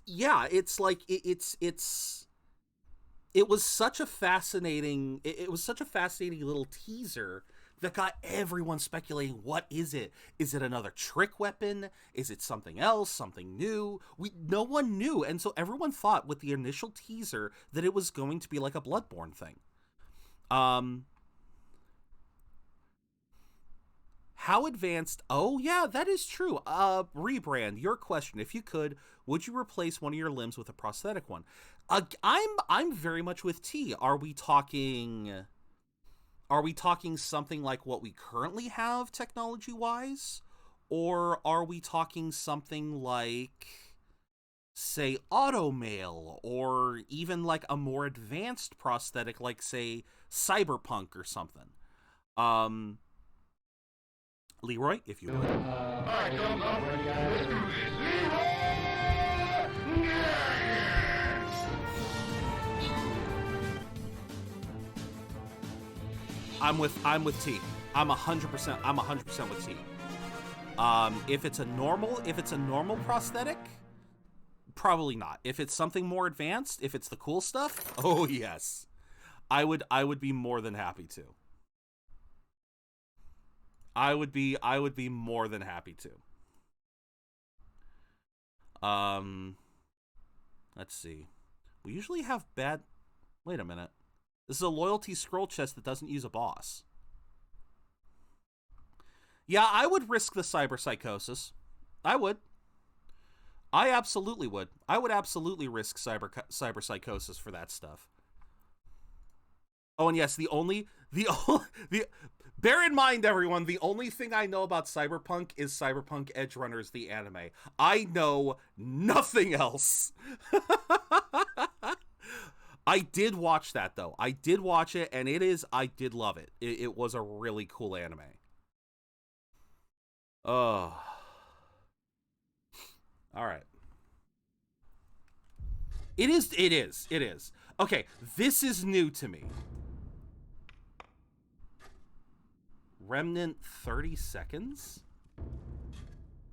yeah, it's like, it's it was such a fascinating little teaser that got everyone speculating, what is it? Is it another trick weapon? Is it something else, something new? No one knew, and so everyone thought with the initial teaser that it was going to be like a Bloodborne thing. How advanced? Oh yeah, that is true. Rebrand, your question, if you could, would you replace one of your limbs with a prosthetic one? I'm very much with T. Are we talking something like what we currently have technology-wise? Or are we talking something like, say, automail, or even like a more advanced prosthetic like, say, Cyberpunk or something? Leroy, if you would. I'm with T. I'm 100% with T. If it's a normal prosthetic, probably not. If it's something more advanced, if it's the cool stuff, oh yes. I would be more than happy to. I would be more than happy to. Let's see. We usually have bad. Wait a minute. This is a loyalty scroll chest that doesn't use a boss. Yeah, I would risk the cyberpsychosis. I would. I absolutely would. I would absolutely risk cyberpsychosis for that stuff. Oh, and yes, bear in mind, everyone, the only thing I know about Cyberpunk is Cyberpunk Edge Runners, the anime. I know nothing else. I did watch that, though. I did watch it, and I did love it. It was a really cool anime. Oh. All right. It is. Okay, this is new to me. Remnant 30 seconds?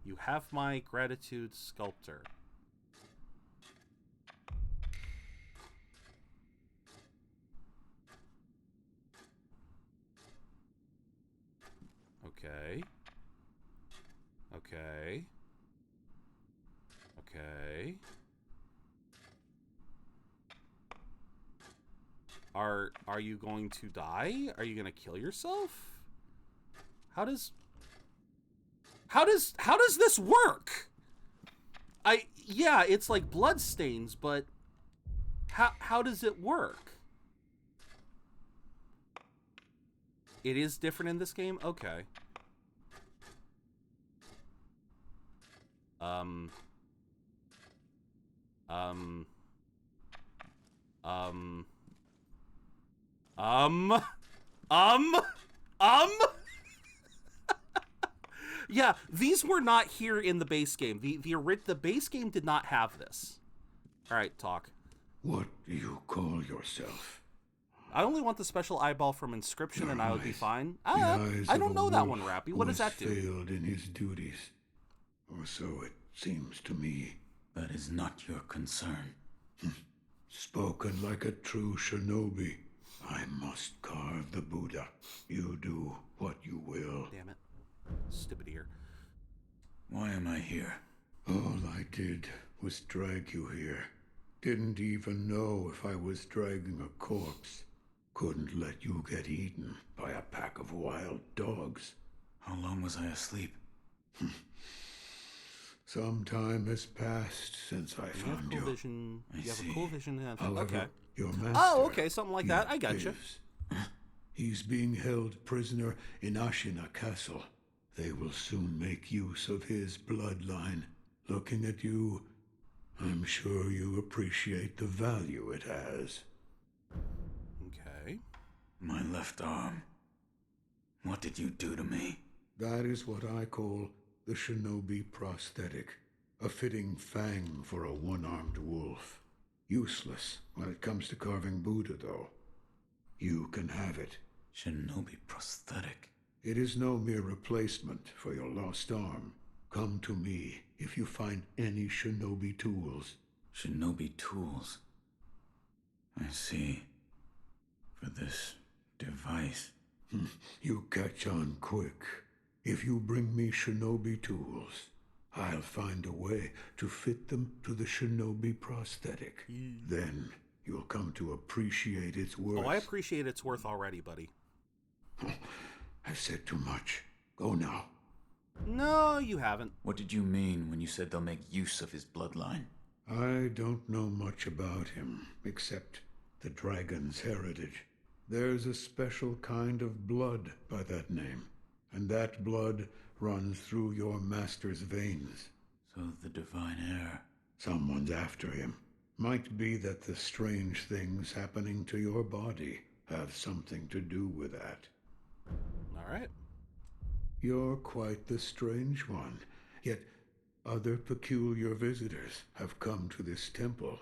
You have my gratitude, sculptor. Okay. Are you going to die? Are you going to kill yourself? How does this work? Yeah, it's like blood stains, but how does it work? It is different in this game? Okay. Yeah, these were not here in the base game. The base game did not have this. All right, talk. What do you call yourself? I only want the special eyeball from Inscription, and I would be fine. I don't know that one, Rappy. What does that do? Failed in his duties, or so it seems to me. That is not your concern. Spoken like a true shinobi. I must carve the Buddha. You do what you will. Damn it. Stupid ear. Why am I here? All I did was drag you here. Didn't even know if I was dragging a corpse. Couldn't let you get eaten by a pack of wild dogs. How long was I asleep? Some time has passed since I found you. You have a cool vision. However, okay. Your master, oh, okay, something like that. I got you. He's being held prisoner in Ashina Castle. They will soon make use of his bloodline. Looking at you, I'm sure you appreciate the value it has. Okay. My left arm. What did you do to me? That is what I call the shinobi prosthetic. A fitting fang for a one-armed wolf. Useless when it comes to carving Buddha, though. You can have it. Shinobi prosthetic? It is no mere replacement for your lost arm. Come to me if you find any shinobi tools. Shinobi tools? I see. For this device. You catch on quick. If you bring me shinobi tools, I'll find a way to fit them to the shinobi prosthetic. Then you'll come to appreciate its worth. Oh, I appreciate its worth already, buddy. I've said too much. Go now. No, you haven't. What did you mean when you said they'll make use of his bloodline? I don't know much about him, except the dragon's heritage. There's a special kind of blood by that name, and that blood runs through your master's veins. So the divine heir. Someone's after him. Might be that the strange things happening to your body have something to do with that. All right. You're quite the strange one, yet other peculiar visitors have come to this temple.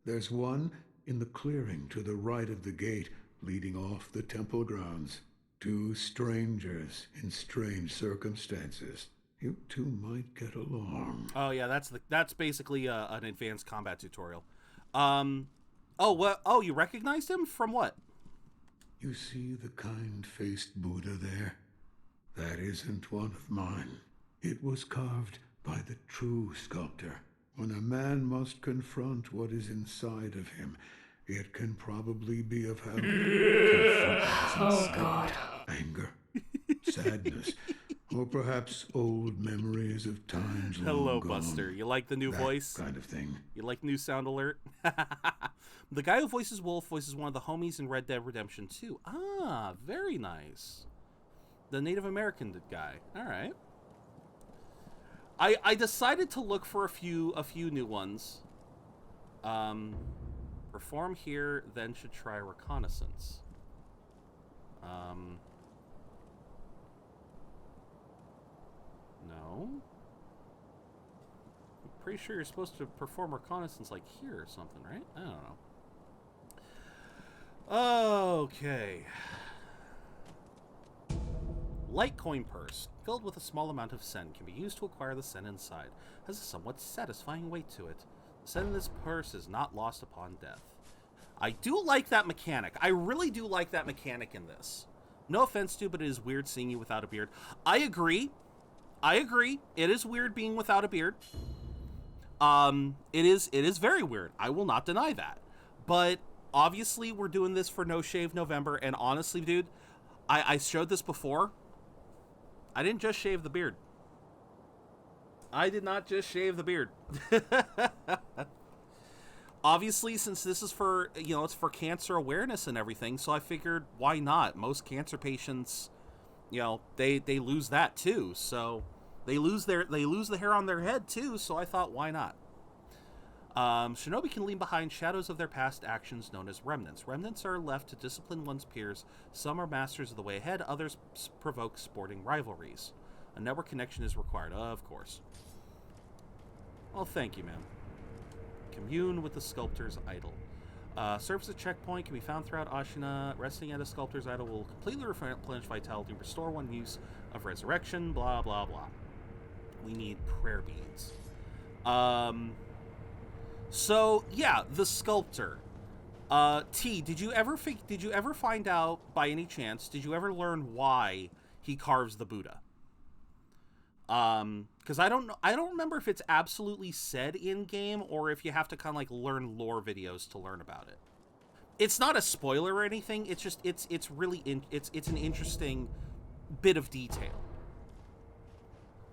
There's one in the clearing to the right of the gate leading off the temple grounds. Two strangers in strange circumstances. You two might get along. Oh yeah, that's basically an advanced combat tutorial. Oh what? Oh, you recognized him from what? You see the kind-faced Buddha there? That isn't one of mine. It was carved by the true sculptor. When a man must confront what is inside of him, it can probably be of help. Oh, God. Anger, sadness, or perhaps old memories of times long Hello, gone. Buster. You like the new That voice? kind of thing. You like new sound alert? The guy who voices Wolf voices one of the homies in Red Dead Redemption 2. Ah, very nice. The Native American guy. All right. I decided to look for a few new ones. Perform here, then should try reconnaissance. No. I'm pretty sure you're supposed to perform reconnaissance like here or something, right? I don't know. Okay. Light coin purse, filled with a small amount of sen, can be used to acquire the sen inside. Has a somewhat satisfying weight to it. The sen in this purse is not lost upon death. I do like that mechanic. I really do like that mechanic in this. No offense to, but it is weird seeing you without a beard. I agree. It is weird being without a beard. It is very weird. I will not deny that. But obviously we're doing this for No Shave November, and honestly, dude, I showed this before. I didn't just shave the beard. I did not just shave the beard. Obviously, since this is for, it's for cancer awareness and everything, so I figured, why not? Most cancer patients, they lose that too. So they lose the hair on their head too, so I thought, why not? Shinobi can leave behind shadows of their past actions known as remnants. Remnants are left to discipline one's peers. Some are masters of the way ahead, others provoke sporting rivalries. A network connection is required, of course. Well, thank you, ma'am. Commune with the sculptor's idol. Serves as a checkpoint, can be found throughout Ashina. Resting at a sculptor's idol will completely replenish vitality, restore one use of resurrection, blah, blah, blah. We need prayer beads. So, yeah, the sculptor. T, did you ever find out, by any chance, did you ever learn why he carves the Buddha? Because I don't remember if it's absolutely said in game or if you have to kind of like learn lore videos to learn about it. It's not a spoiler or anything. It's just it's really it's an interesting bit of detail.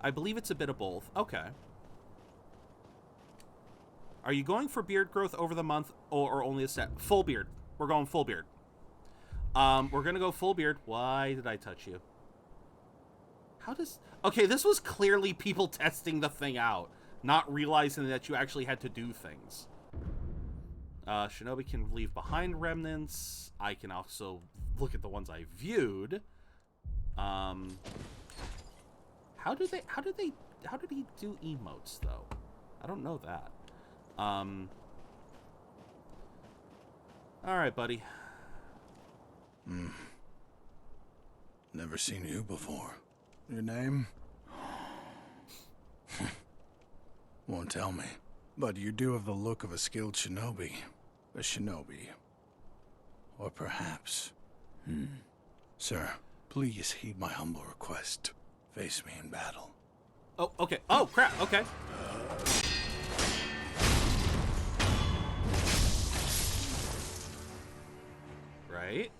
I believe it's a bit of both. Okay. Are you going for beard growth over the month or only a set? Full beard. We're going full beard. We're gonna go full beard. Why did I touch you? Okay, this was clearly people testing the thing out, not realizing that you actually had to do things. Shinobi can leave behind remnants. I can also look at the ones I viewed. How did he do emotes though? I don't know that. All right, buddy. Never seen you before. Your name? Won't tell me. But you do have the look of a skilled shinobi. A shinobi. Or perhaps... Sir, please heed my humble request. Face me in battle. Oh, okay. Oh, crap. Okay. Right.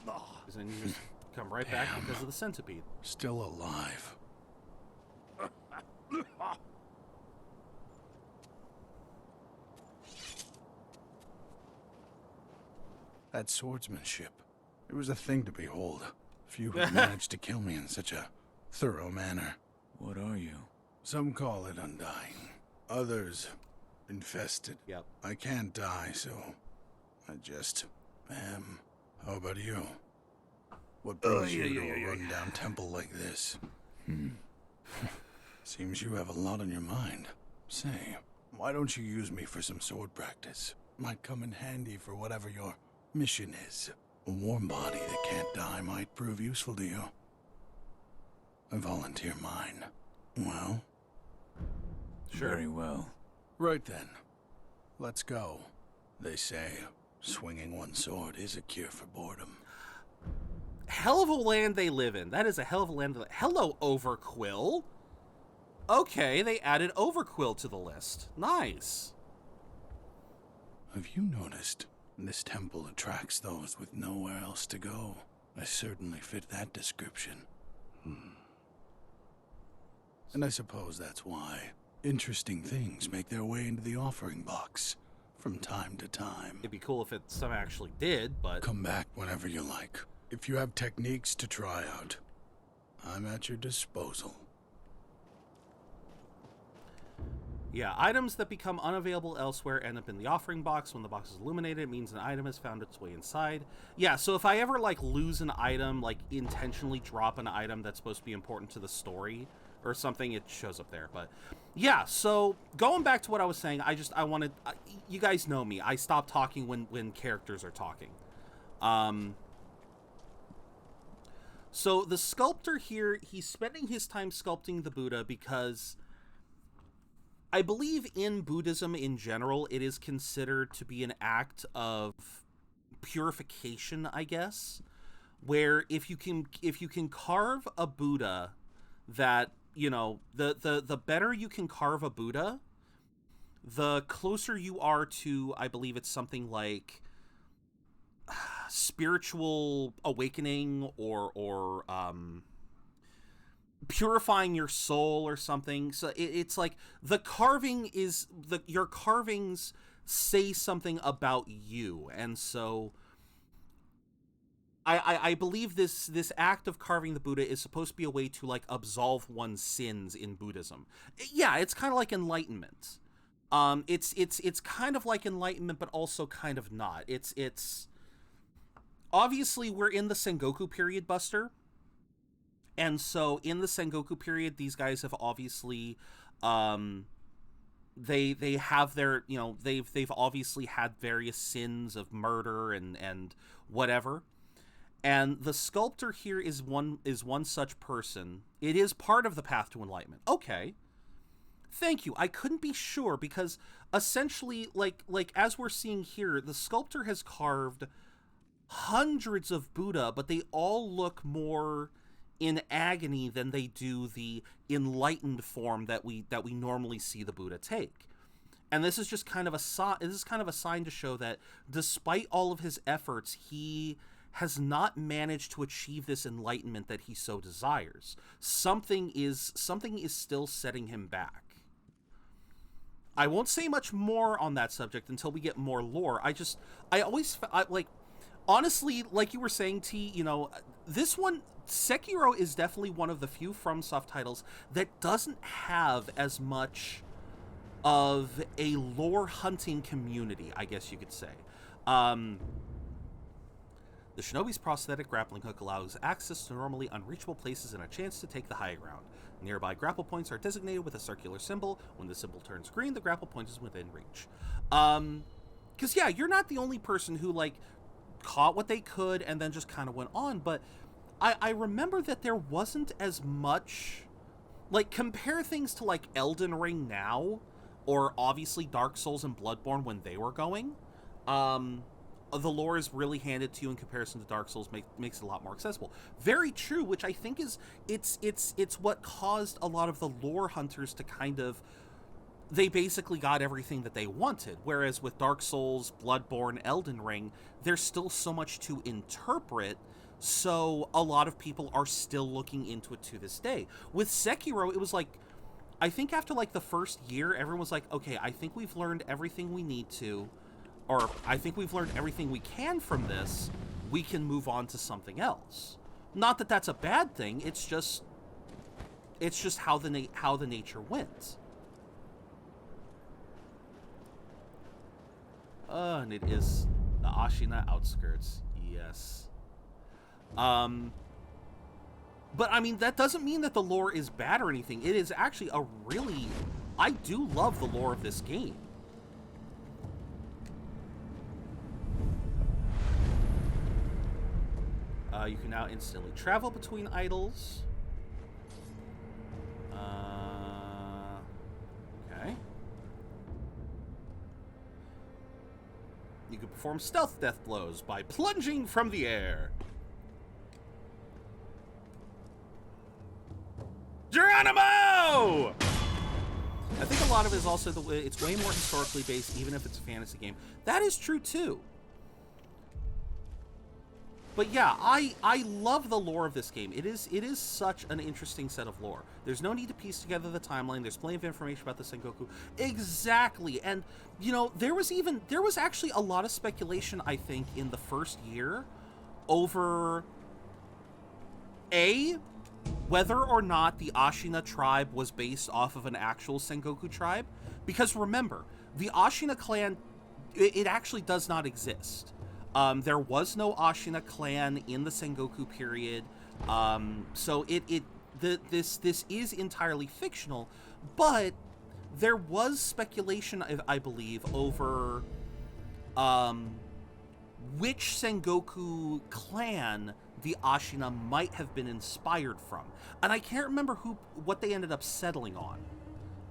Because then you just come right back because of the centipede. Still alive. That swordsmanship. It was a thing to behold. Few have managed to kill me in such a thorough manner. What are you? Some call it undying. Others, infested. Yep. I can't die, so I just am. How about you? What brings you to a rundown temple like this? Seems you have a lot on your mind. Say, why don't you use me for some sword practice? Might come in handy for whatever your mission is. A warm body that can't die might prove useful to you. I volunteer mine. Well? Sure. Very well. Right then. Let's go. They say swinging one sword is a cure for boredom. Hell of a land they live in. That is a hell of a land. Hello, Overquill. Okay, they added Overquill to the list. Nice. Have you noticed? This temple attracts those with nowhere else to go. I certainly fit that description. And I suppose that's why interesting things make their way into the offering box from time to time. It'd be cool if some actually did, but... Come back whenever you like. If you have techniques to try out, I'm at your disposal. Yeah, items that become unavailable elsewhere end up in the offering box. When the box is illuminated, it means an item has found its way inside. Yeah, so if I ever, like, lose an item, like, intentionally drop an item that's supposed to be important to the story or something, it shows up there. But, yeah, so going back to what I was saying, I wanted... you guys know me. I stop talking when characters are talking. So the sculptor here, he's spending his time sculpting the Buddha because... I believe in Buddhism in general, it is considered to be an act of purification, I guess, where if you can carve a Buddha that, you know, the better you can carve a Buddha, the closer you are to, I believe it's something like spiritual awakening or purifying your soul or something. So it's like the carving is your carvings say something about you, and so I believe this act of carving the Buddha is supposed to be a way to like absolve one's sins in Buddhism. Yeah, it's kind of like enlightenment. It's kind of like enlightenment, but also kind of not. It's obviously we're in the Sengoku period, Buster. And so in the Sengoku period, these guys have obviously, they have their, you know, they've obviously had various sins of murder and whatever. And the sculptor here is one such person. It is part of the path to enlightenment. Okay. Thank you. I couldn't be sure because essentially, like as we're seeing here, the sculptor has carved hundreds of Buddha, but they all look more in agony than they do the enlightened form that we normally see the Buddha take. And this is just kind of a sign to show that despite all of his efforts, he has not managed to achieve this enlightenment that he so desires. Something is still setting him back. I won't say much more on that subject until we get more lore. Honestly, like you were saying, T, you know, this one, Sekiro is definitely one of the few FromSoft titles that doesn't have as much of a lore hunting community, I guess you could say. The Shinobi's prosthetic grappling hook allows access to normally unreachable places and a chance to take the high ground. Nearby grapple points are designated with a circular symbol. When the symbol turns green, the grapple point is within reach. Because, yeah, you're not the only person who, like, caught what they could and then just kind of went on, but I remember that there wasn't as much, like, compare things to like Elden Ring now or obviously Dark Souls and Bloodborne when they were going. the lore is really handed to you in comparison to Dark Souls makes it a lot more accessible. Very true, which I think is it's what caused a lot of the lore hunters to kind of, they basically got everything that they wanted. Whereas with Dark Souls, Bloodborne, Elden Ring, there's still so much to interpret, so a lot of people are still looking into it to this day. With Sekiro, it was like, I think after like the first year, everyone was like, okay, I think we've learned everything we need to, or I think we've learned everything we can from this, we can move on to something else. Not that that's a bad thing, it's just how the nature went. And it is the Ashina outskirts, yes. But, I mean, that doesn't mean that the lore is bad or anything. It is actually a really... I do love the lore of this game. You can now instantly travel between idols. Okay. You can perform stealth death blows by plunging from the air. Geronimo! I think a lot of it is also the way it's way more historically based, even if it's a fantasy game. That is true too. But yeah, I love the lore of this game. It is such an interesting set of lore. There's no need to piece together the timeline. There's plenty of information about the Sengoku. Exactly. And you know, there was actually a lot of speculation, I think, in the first year over whether or not the Ashina tribe was based off of an actual Sengoku tribe. Because remember, the Ashina clan, it actually does not exist. There was no Ashina clan in the Sengoku period. So this is entirely fictional, but there was speculation, I believe, over which Sengoku clan the Ashina might have been inspired from. And I can't remember what they ended up settling on.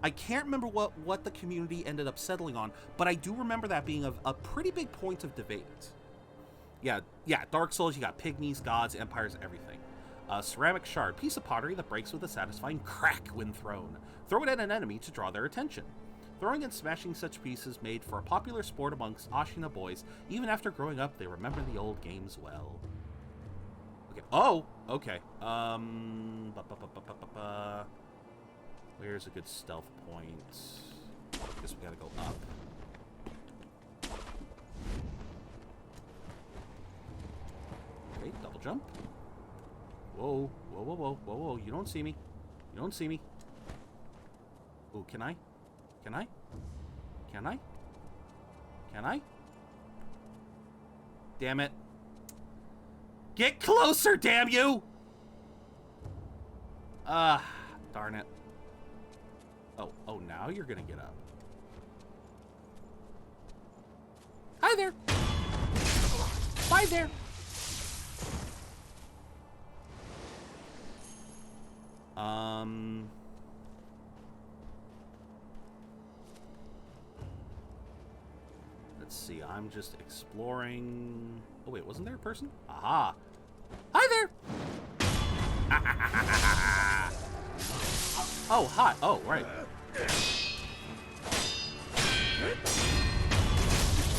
I can't remember what the community ended up settling on, but I do remember that being a pretty big point of debate. Yeah, Dark Souls, you got pygmies, gods, empires, everything. Ceramic shard, piece of pottery that breaks with a satisfying crack when thrown. Throw it at an enemy to draw their attention. Throwing and smashing such pieces made for a popular sport amongst Ashina boys. Even after growing up, they remember the old games well. Okay. Oh, okay. Where's a good stealth point? Guess we gotta go up. Okay, double jump. Whoa, whoa, whoa, whoa, whoa, whoa. You don't see me. You don't see me. Ooh, can I? Can I? Can I? Can I? Damn it. Get closer, damn you! Darn it. Oh, now you're gonna get up. Hi there! Bye there! Let's see, I'm just exploring... Oh wait, wasn't there a person? Aha! Hi there! Oh, hi. Oh, right.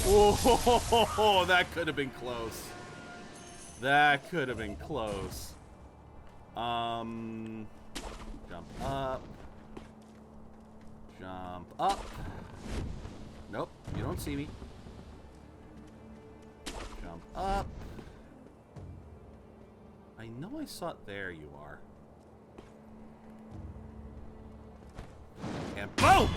Oh, that could have been close. That could have been close. Jump up. Jump up. Nope, you don't see me. Jump up. I know I saw it. There you are. And boom!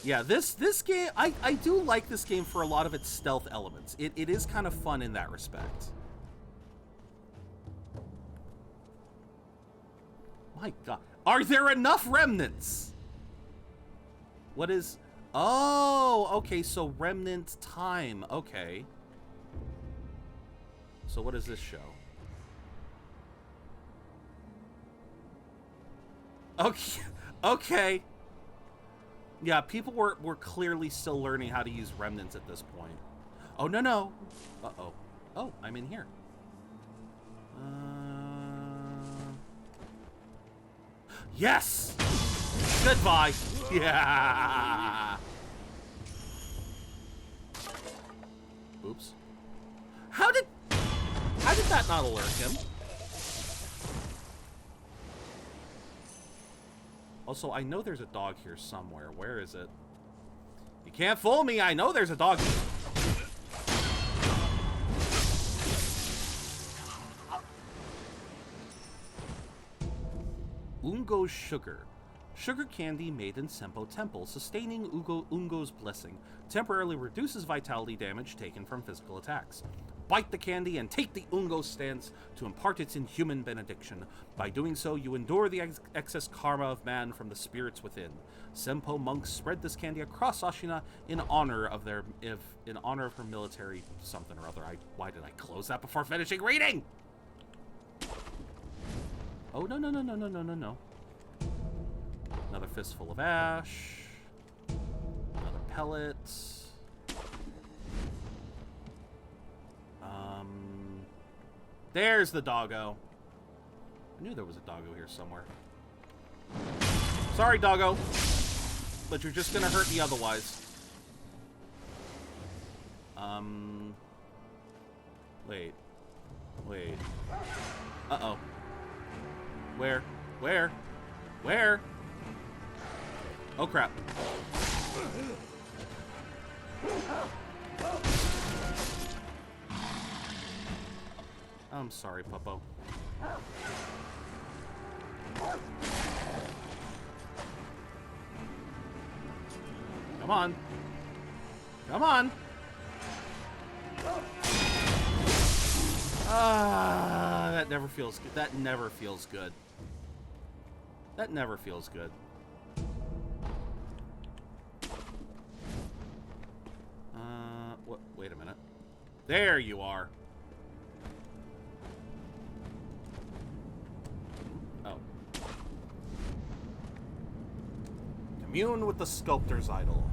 Yeah, this game, I do like this game for a lot of its stealth elements. It is kind of fun in that respect. My god. Are there enough remnants? What is... Oh, okay, so remnant time. Okay. So what does this show? Okay. Okay. Yeah, people were clearly still learning how to use remnants at this point. Oh, no, no. Uh-oh. Oh, I'm in here. Yes! Goodbye! Yeah! Oops. How did that not alert him? Also, I know there's a dog here somewhere. Where is it? You can't fool me. I know there's a dog here. Ungo's sugar. Sugar candy made in Senpo Temple, sustaining Ungo's blessing, temporarily reduces vitality damage taken from physical attacks. Bite the candy and take the Ungo stance to impart its inhuman benediction. By doing so, you endure the excess karma of man from the spirits within. Senpo monks spread this candy across Ashina in honor of her military something or other. Why did I close that before finishing reading? Oh, no, no, no, no, no, no, no, no. Another fistful of ash. Another pellet. There's the doggo. I knew there was a doggo here somewhere. Sorry, doggo. But you're just gonna hurt me otherwise. Wait. Wait. Uh-oh. Where? Where? Where? Oh, crap. I'm sorry, Puppo. Come on. Come on. Ah, that never feels good. That never feels good. That never feels good. What? Wait a minute. There you are. Oh. Commune with the sculptor's idol.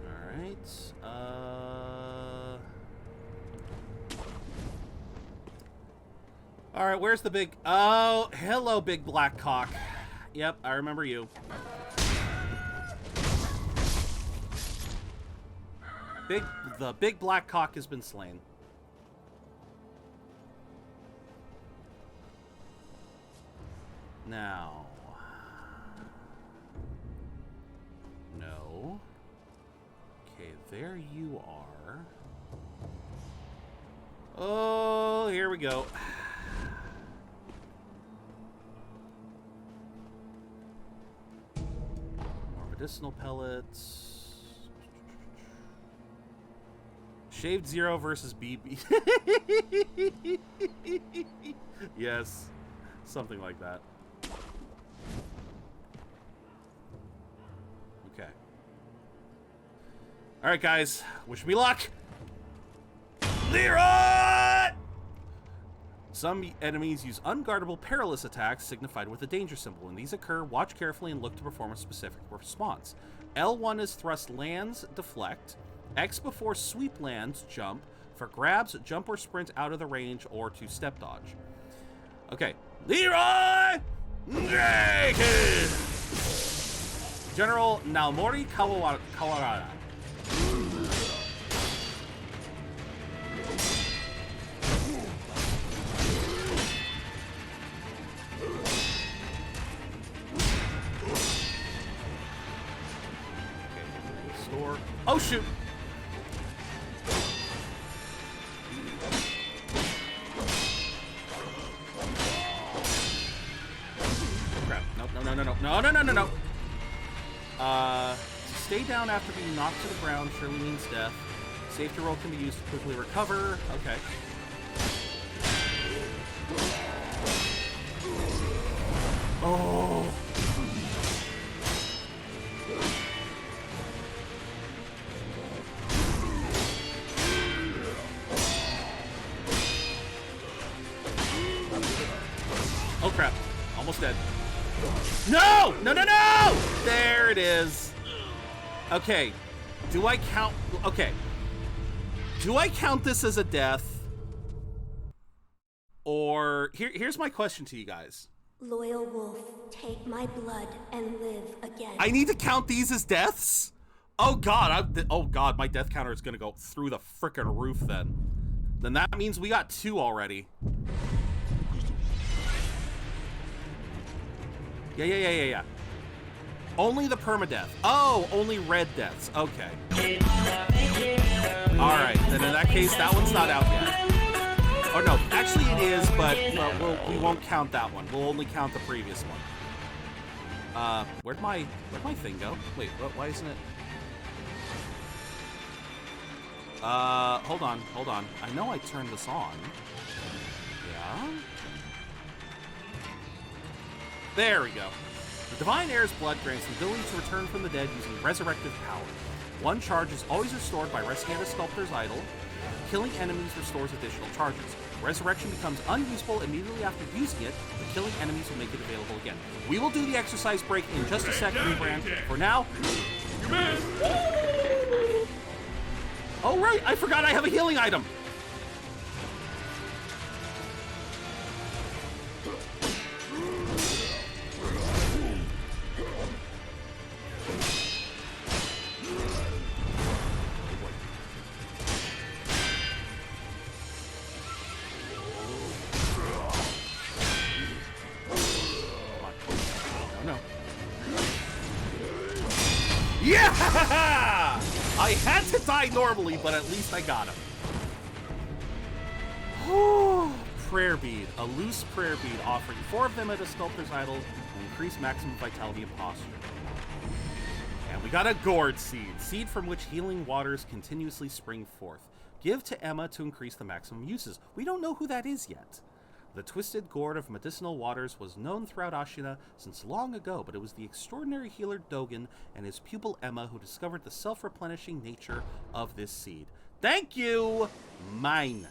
Alright. Alright, where's the big... Oh, hello, big black cock. Yep, I remember you. The big black cock has been slain. Now... No. Okay, there you are. Oh, here we go. More medicinal pellets. Shaved Zero versus BB. Yes. Something like that. Okay. Alright, guys. Wish me luck. Leroy! Some enemies use unguardable perilous attacks signified with a danger symbol. When these occur, watch carefully and look to perform a specific response. L1 is thrust lands, deflect. X before sweep lands, jump. For grabs, jump or sprint out of the range or to step dodge. Okay. Leroy Jenkins! General Naomori Kawara. Okay, store. Oh, shoot! No. Stay down after being knocked to the ground surely means death. Safety roll can be used to quickly recover. Okay. Oh. Oh crap. Almost dead. No! No, no, no! There it is. Okay. Do I count... Okay. Do I count this as a death? Or... Here's my question to you guys. Loyal wolf, take my blood and live again. I need to count these as deaths? Oh god, oh god, my death counter is gonna go through the frickin' roof then. Then that means we got 2 already. Yeah. Only the permadeath. Oh, only red deaths. Okay. Alright, then in that case, that one's not out yet. Oh no, actually it is, but we won't count that one. We'll only count the previous one. Where'd my thing go? Wait, why isn't it? Hold on. I know I turned this on. Yeah? There we go. The Divine Heir's blood grants the ability to return from the dead using resurrective power. One charge is always restored by resting at a sculptor's idol. Killing enemies restores additional charges. Resurrection becomes unusable immediately after using it, but killing enemies will make it available again. We will do the exercise break in just a second, Brand. For now... Oh, right! I forgot I have a healing item! Yeah! I had to die normally, but at least I got him. Prayer bead. A loose prayer bead offering 4 of them at a sculptor's idol will increase maximum vitality and posture. And we got a gourd seed. Seed from which healing waters continuously spring forth. Give to Emma to increase the maximum uses. We don't know who that is yet. The twisted gourd of medicinal waters was known throughout Ashina since long ago, but it was the extraordinary healer Dogen and his pupil Emma who discovered the self-replenishing nature of this seed. Thank you! Mine.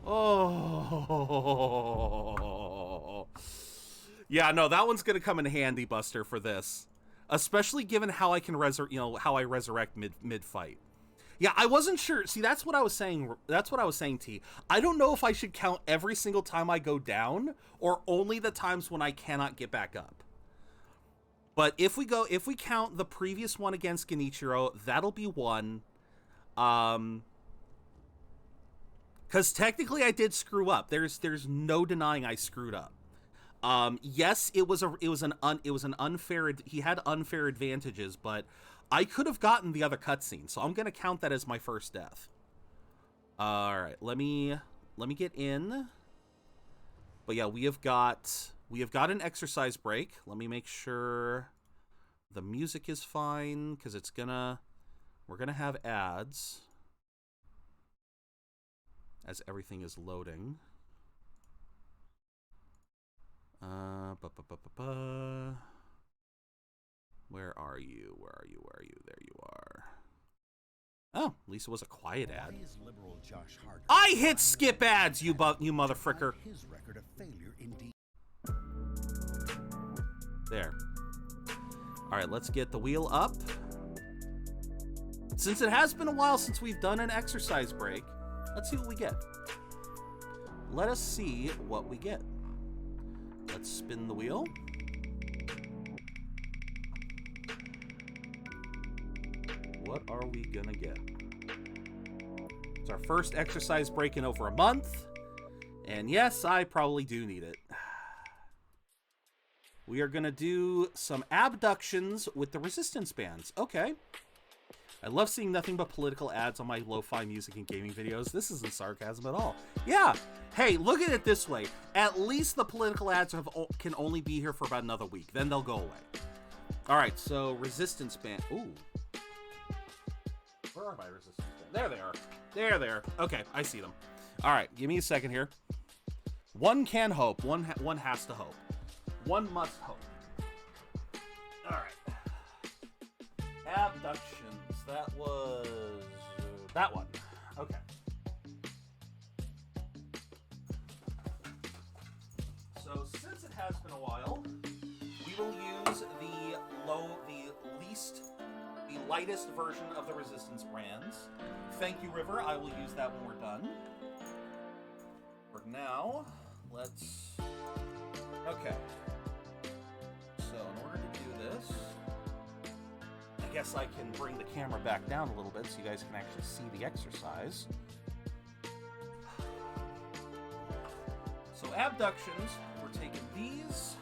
Oh. Yeah, no, that one's gonna come in handy, Buster, for this. Especially given how I can how I resurrect mid-fight. Yeah, I wasn't sure. See, that's what I was saying. That's what I was saying, T. I don't know if I should count every single time I go down or only the times when I cannot get back up. But if we count the previous one against Genichiro, that'll be 1. Cuz technically I did screw up. There's no denying I screwed up. Yes, it was an unfair, he had unfair advantages, but I could have gotten the other cutscene, so I'm gonna count that as my first death. All right, let me get in. But yeah, we have got an exercise break. Let me make sure the music is fine because we're gonna have ads as everything is loading. Where are you? There you are. Oh, at least it was a quiet ad. I hit skip ads, you motherfricker. There. All right, let's get the wheel up. Since it has been a while since we've done an exercise break, let's see what we get. Let us see what we get. Let's spin the wheel. What are we gonna get? It's our first exercise break in over a month. And yes, I probably do need it. We are gonna do some abductions with the resistance bands. Okay. I love seeing nothing but political ads on my lo-fi music and gaming videos. This isn't sarcasm at all. Yeah. Hey, look at it this way. At least the political ads can only be here for about another week. Then they'll go away. All right, so resistance band. Ooh. Where are my resistance bands? There they are. There. Okay, I see them. All right, give me a second here. One can hope. One has to hope. One must hope. All right. Abductions. That was that one. Okay. So since it has been a while. We will use the lightest version of the Resistance brands. Thank you, River. I will use that when we're done. For now, let's... Okay. So, in order to do this, I guess I can bring the camera back down a little bit so you guys can actually see the exercise. So, abductions, we're taking these,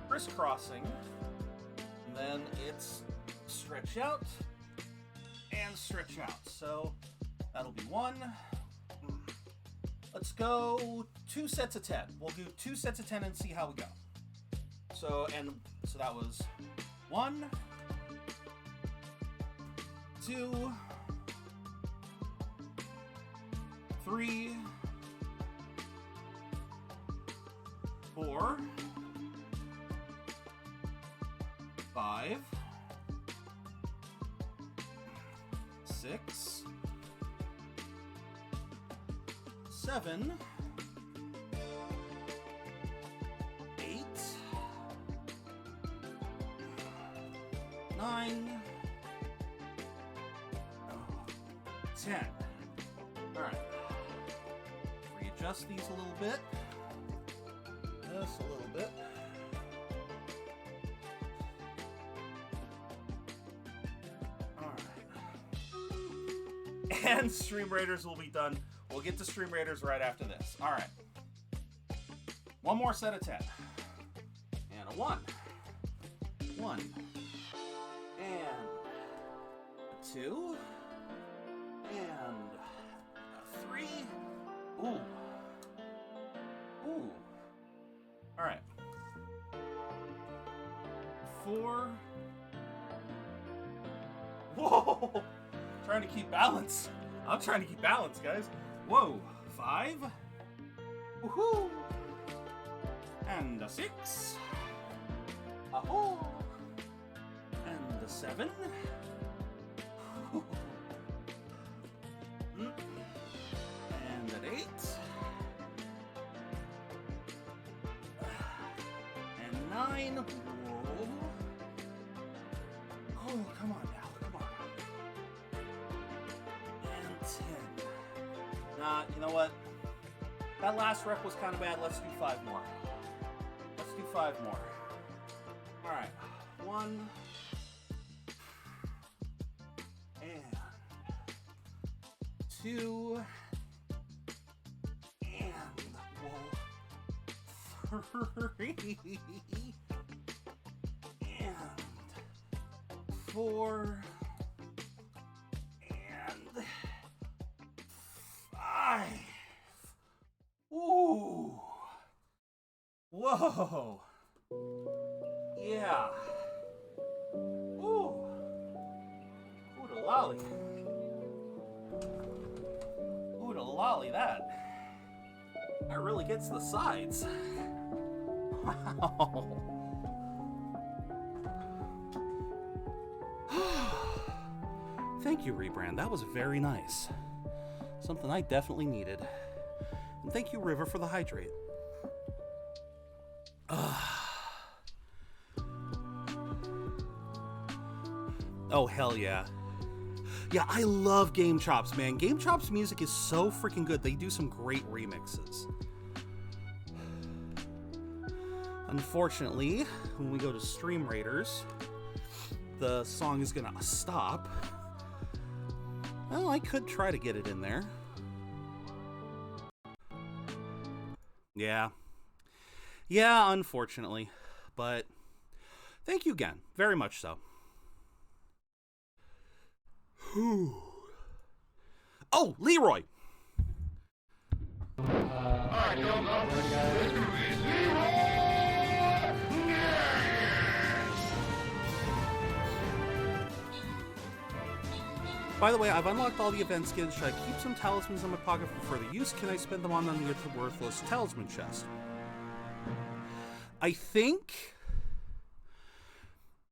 crisscrossing, and then it's stretch out and stretch out. So, that'll be 1. Let's go 2 sets of 10. We'll do 2 sets of 10 and see how we go. So that was 1, 2, 3, 4, 5, 6, 7, 8, 9, 10. Alright. Readjust these a little bit. This a little bit. Alright. And Stream Raiders will be done. We'll get to Stream Raiders right after this. Alright. 1 more set of 10. And a 1. 1. And a 2. And a 3. Ooh. Ooh. Alright. 4. Whoa! Trying to keep balance. I'm trying to keep balance, guys. Whoa. 5. Woohoo! And a 6. Ahoo! And a 7. And an 8. And 9. Whoa. Oh, come on now. Come on. And 10. Nah, you know what? That last rep was kind of bad. Let's do 5 more. Let's do 5 more. Alright. 1. And 2. And 3. And 4. And 5. Ooh. Whoa. Yeah. Ooh. Ooh the lolly. Ooh the lolly, that really gets the sides. Wow. Thank you, Rebrand. That was very nice. Something I definitely needed. And thank you, River, for the hydrate. Oh, hell yeah. Yeah, I love Gamechops, man. Gamechops music is so freaking good. They do some great remixes. Unfortunately, when we go to Stream Raiders, the song is gonna stop. Well, I could try to get it in there. Yeah. Yeah, unfortunately. But thank you again. Very much so. Whew. Oh, Leroy! By the way, I've unlocked all the event skins. Should I keep some talismans in my pocket for further use? Can I spend them on the worthless talisman chest? I think,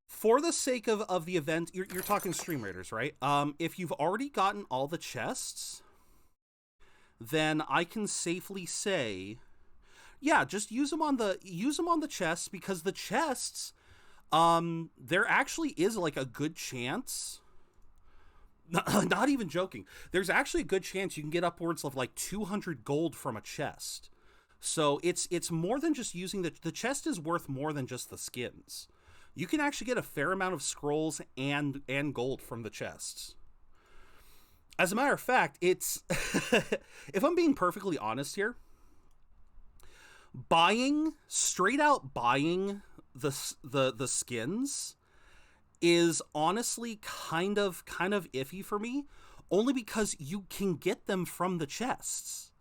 for the sake of the event, you're talking Stream Raiders, right? If you've already gotten all the chests, then I can safely say yeah, just use them on the chests, because the chests, there actually is like a good chance. Not even joking. There's actually a good chance you can get upwards of like 200 gold from a chest. So it's more than just using the chest is worth more than just the skins. You can actually get a fair amount of scrolls and gold from the chests. As a matter of fact, it's if I'm being perfectly honest here, straight out buying the skins is honestly kind of iffy for me, only because you can get them from the chests.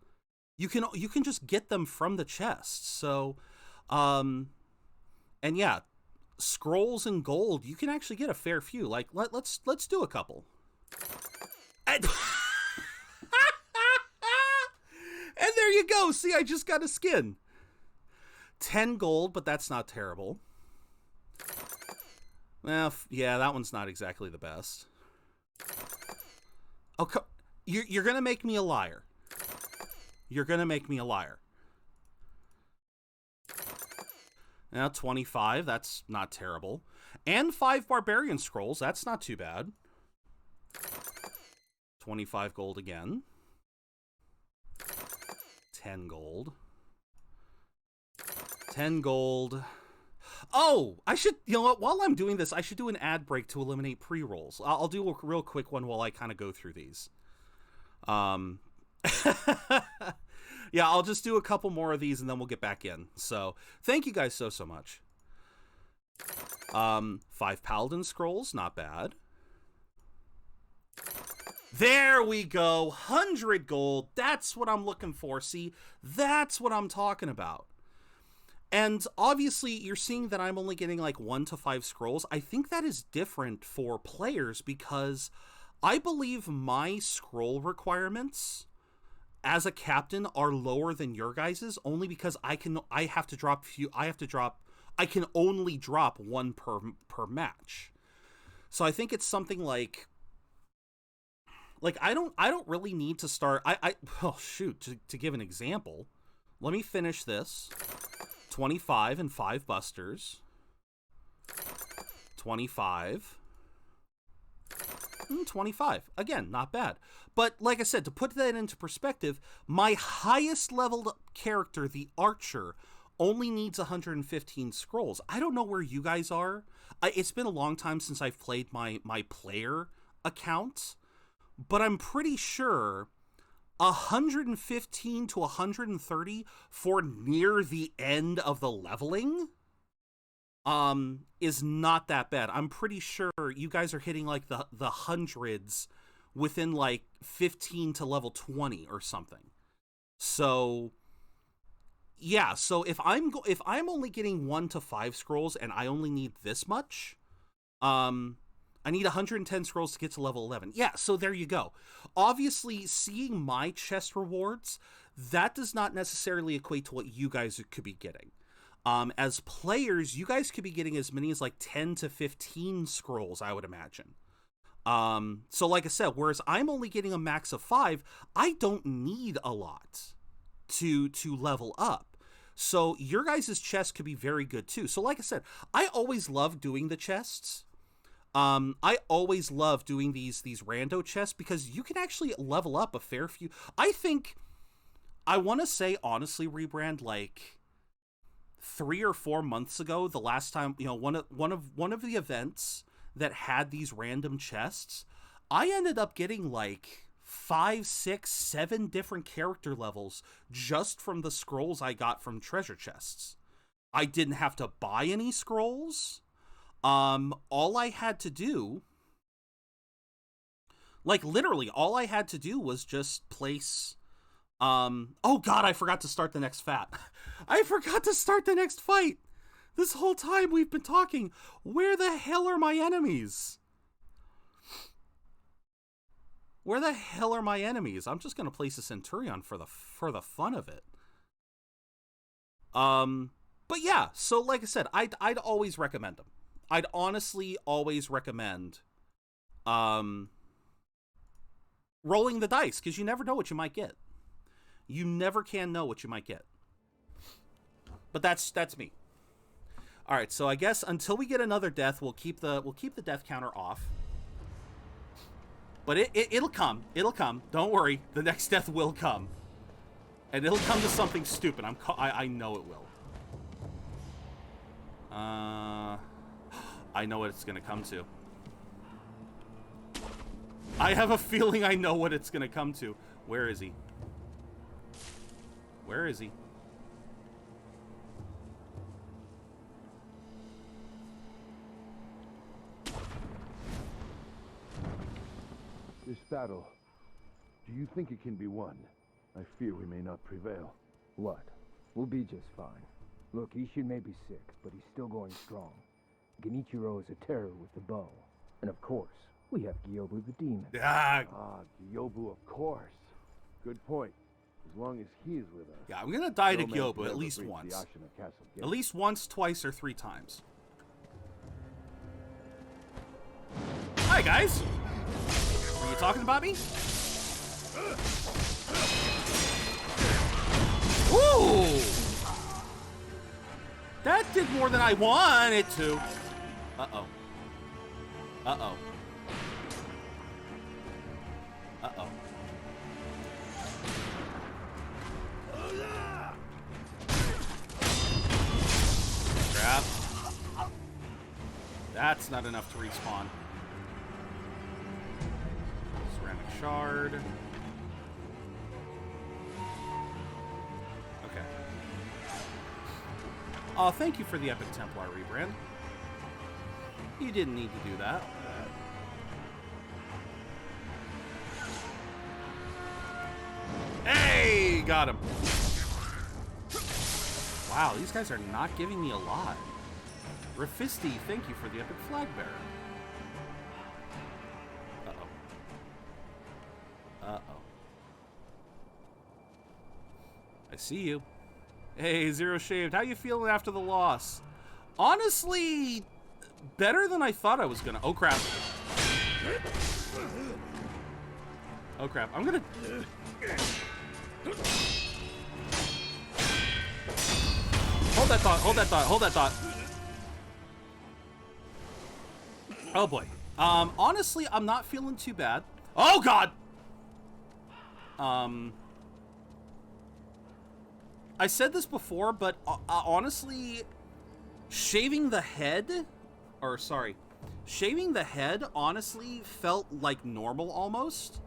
You can just get them from the chests. So, and yeah, scrolls and gold, you can actually get a fair few. Like let's do a couple. And there you go. See, I just got a skin. 10 gold, but that's not terrible. Well, yeah, that one's not exactly the best. Oh, you're gonna make me a liar. You're gonna make me a liar. Now, 25, that's not terrible. And 5 barbarian scrolls, that's not too bad. 25 gold again. 10 gold. 10 gold. Oh, I should, you know what, while I'm doing this, I should do an ad break to eliminate pre-rolls. I'll do a real quick one while I kind of go through these. Yeah, I'll just do a couple more of these and then we'll get back in. So, thank you guys so much. 5 paladin scrolls, not bad. There we go, 100 gold. That's what I'm looking for. See, that's what I'm talking about. And obviously, you're seeing that I'm only getting like 1 to 5 scrolls. I think that is different for players because I believe my scroll requirements as a captain are lower than your guys's, only because I can only drop 1 per match. So I think it's something like I don't really need to start. Oh shoot, to give an example, let me finish this. 25 and 5 busters. 25. 25. Again, not bad. But like I said, to put that into perspective, my highest leveled character, the archer, only needs 115 scrolls. I don't know where you guys are. It's been a long time since I've played my player account, but I'm pretty sure 115 to 130 for near the end of the leveling is not that bad. I'm pretty sure you guys are hitting like the hundreds within like 15 to level 20 or something. So yeah, so if I'm only getting 1 to 5 scrolls and I only need this much, I need 110 scrolls to get to level 11. Yeah, so there you go. Obviously, seeing my chest rewards, that does not necessarily equate to what you guys could be getting. As players, you guys could be getting as many as like 10 to 15 scrolls, I would imagine. So like I said, whereas I'm only getting a max of 5, I don't need a lot to level up. So your guys' chests could be very good too. So like I said, I always love doing the chests. I always love doing these rando chests because you can actually level up a fair few. I think, I want to say honestly, Rebrand, like 3 or 4 months ago, the last time, you know, one of the events that had these random chests, I ended up getting like 5, 6, 7 different character levels just from the scrolls I got from treasure chests. I didn't have to buy any scrolls. All I had to do, like literally all I had to do was just place, oh god, I forgot to start the next I forgot to start the next fight. This whole time we've been talking, where the hell are my enemies? Where the hell are my enemies? I'm just gonna place a Centurion for the fun of it. But yeah, so like I said, I'd always recommend them. I'd honestly always recommend rolling the dice, because you never know what you might get. You never can know what you might get. But that's me. All right, so I guess until we get another death, we'll keep the death counter off. But it'll come. It'll come. Don't worry. The next death will come. And it'll come to something stupid. I know it will. I know what it's gonna come to. I have a feeling I know what it's gonna come to. Where is he? Where is he? This battle, do you think it can be won? I fear we may not prevail. What? We'll be just fine. Look, Ishin may be sick, but he's still going strong. Genichiro is a terror with the bow. And of course, we have Gyobu the demon. Ah, Gyobu, of course. Good point. As long as he is with us. Yeah, I'm gonna die to no man Gyobu can at ever least breach the once. Ashina Castle gate. At least once, twice, or 3 times. Hi, guys! Were you talking about me? Ooh! That did more than I wanted to. Uh-oh. Uh-oh. Uh-oh. Crap. That's not enough to respawn. Ceramic shard. Okay. Oh, thank you for the Epic Templar rebrand. You didn't need to do that. Hey! Got him. Wow, these guys are not giving me a lot. Rafisti, thank you for the Epic Flag Bearer. Uh-oh. Uh-oh. I see you. Hey, Zero Shaved, how you feeling after the loss? Honestly, better than I thought I was gonna. Oh, crap. Oh, crap. I'm gonna... Hold that thought, hold that thought, hold that thought. Oh, boy. Honestly, I'm not feeling too bad. Oh, God! I said this before, but honestly, shaving the head, honestly felt like normal almost.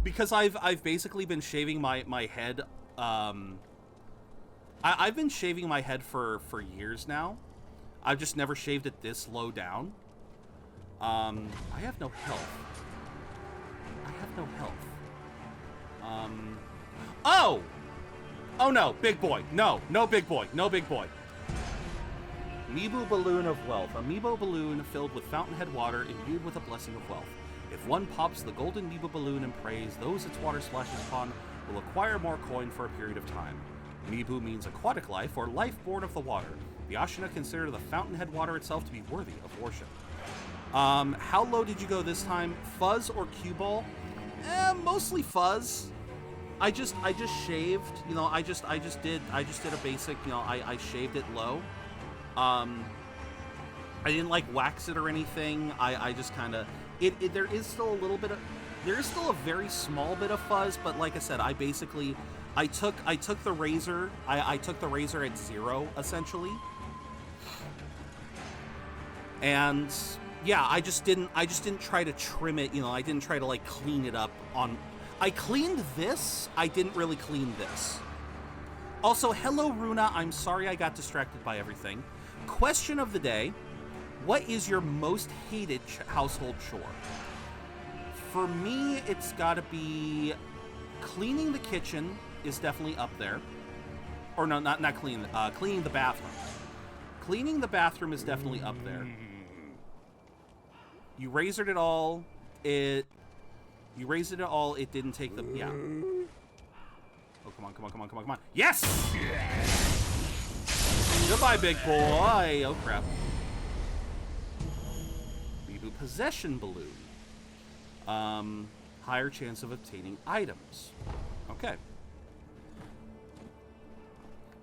Because I've basically been shaving my head. I've been shaving my head for years now. I've just never shaved it this low down. I have no health. I have no health. Oh! Oh no, big boy. No, no big boy. No big boy. Amiibo Balloon of Wealth. Amiibo balloon filled with fountainhead water imbued with a blessing of wealth. If one pops the golden Amiibo balloon and prays, those its water splashes upon will acquire more coin for a period of time. Amiibo means aquatic life or life born of the water. The Ashina consider the fountainhead water itself to be worthy of worship. How low did you go this time? Fuzz or cue ball? Mostly fuzz. I just shaved, you know, I just did a basic, you know, I shaved it low. I didn't like wax it or anything. I just kind of, there is still a little bit of, there is still a very small bit of fuzz, but like I said, I took the razor, I took the razor at 0 essentially. And yeah, I just didn't try to trim it, you know, I didn't try to like clean it up on, I cleaned this, I didn't really clean this. Also, hello Runa, I'm sorry I got distracted by everything. Question of the day, what is your most hated household chore? For me, it's gotta be cleaning the kitchen is definitely up there. Or no, not cleaning, cleaning the bathroom. Cleaning the bathroom is definitely up there. You razored it all, it didn't take the, yeah. Oh, come on, come on, come on, come on, come on. Yes! Goodbye, big boy. Oh, crap. Amiibo Possession Balloon. Higher chance of obtaining items. Okay.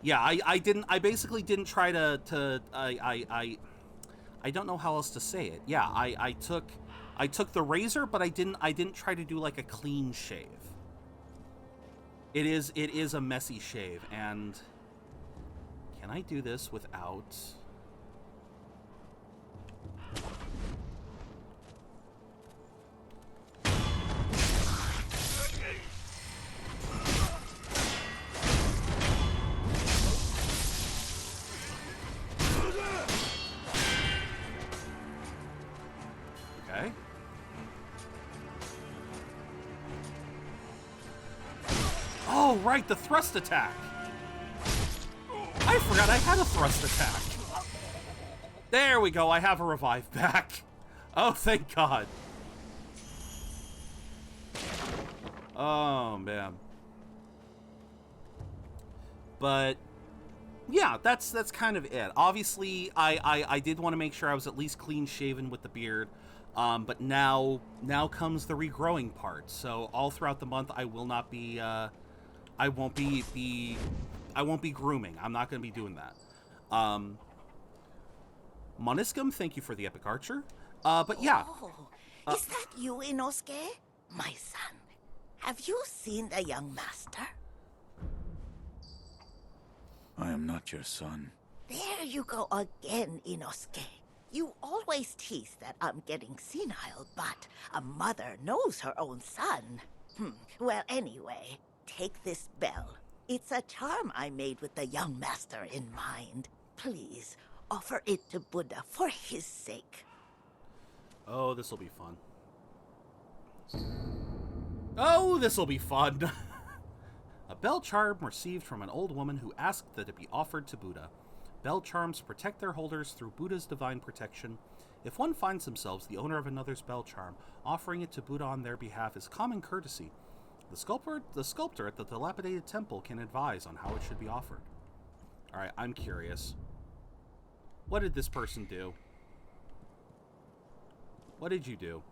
Yeah, I basically didn't try to I don't know how else to say it. Yeah, I took the razor, but I didn't try to do like a clean shave. It is a messy shave, and can I do this without? Okay. Oh, right, the thrust attack. I forgot I had a thrust attack. There we go, I have a revive back. Oh, thank God. Oh, man. But yeah, that's kind of it. Obviously, I did want to make sure I was at least clean shaven with the beard. But now comes the regrowing part. So all throughout the month, I will not be I won't be grooming. I'm not going to be doing that. Moniscum, thank you for the epic archer. But yeah. Oh, is that you, Inosuke? My son. Have you seen the young master? I am not your son. There you go again, Inosuke. You always tease that I'm getting senile, but a mother knows her own son. Well, anyway, take this bell. It's a charm I made with the young master in mind. Please, offer it to Buddha for his sake. Oh, this'll be fun. Oh, this'll be fun. A bell charm received from an old woman who asked that it be offered to Buddha. Bell charms protect their holders through Buddha's divine protection. If one finds themselves the owner of another's bell charm, offering it to Buddha on their behalf is common courtesy. The sculptor at the dilapidated temple can advise on how it should be offered. Alright, I'm curious. What did this person do? What did you do?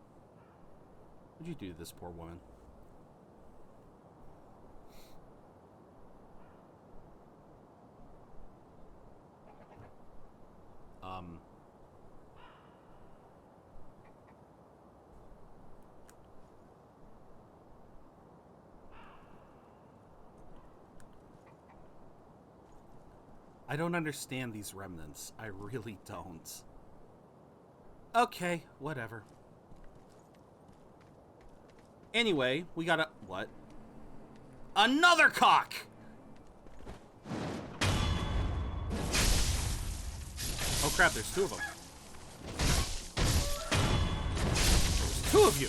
What did you do to this poor woman? I don't understand these remnants. I really don't. Okay, whatever. Anyway, we got a... What? Another cock! Oh crap, there's two of them. There's two of you!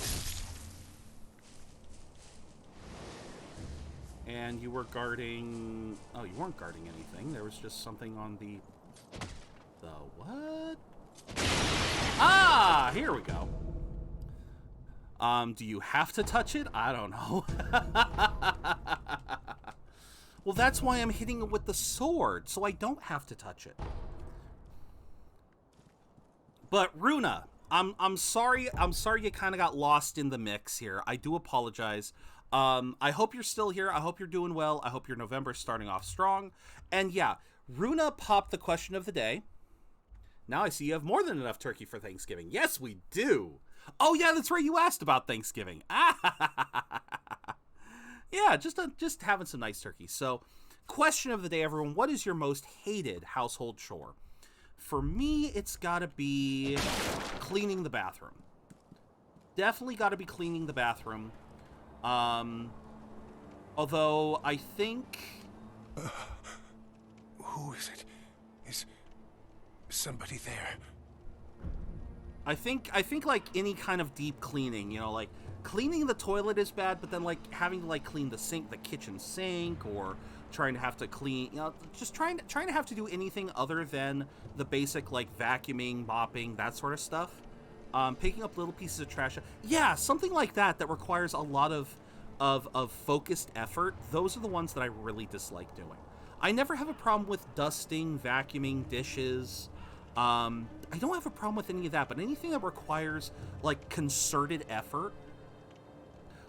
And you were guarding... Oh, you weren't guarding anything. There was just something on the... The what? Ah! Here we go. Do you have to touch it? I don't know. Well, that's why I'm hitting it with the sword, so I don't have to touch it. But Runa, I'm sorry you kind of got lost in the mix here. I do apologize. I hope you're still here. I hope you're doing well. I hope your November's starting off strong. And yeah, Runa popped the question of the day. Now I see you have more than enough turkey for Thanksgiving. Yes, we do. Oh yeah, that's right. You asked about Thanksgiving. Yeah, just having some nice turkey. So, question of the day, everyone. What is your most hated household chore? For me, it's got to be cleaning the bathroom. Definitely got to be cleaning the bathroom. Although I think... Who is it? Is somebody there? I think like any kind of deep cleaning, you know, like cleaning the toilet is bad, but then like having to like clean the sink, the kitchen sink, or trying to have to clean, you know, just trying to have to do anything other than the basic like vacuuming, mopping, that sort of stuff. Picking up little pieces of trash. Yeah, something like that requires a lot of focused effort. Those are the ones that I really dislike doing. I never have a problem with dusting, vacuuming, dishes. I don't have a problem with any of that, but anything that requires like concerted effort,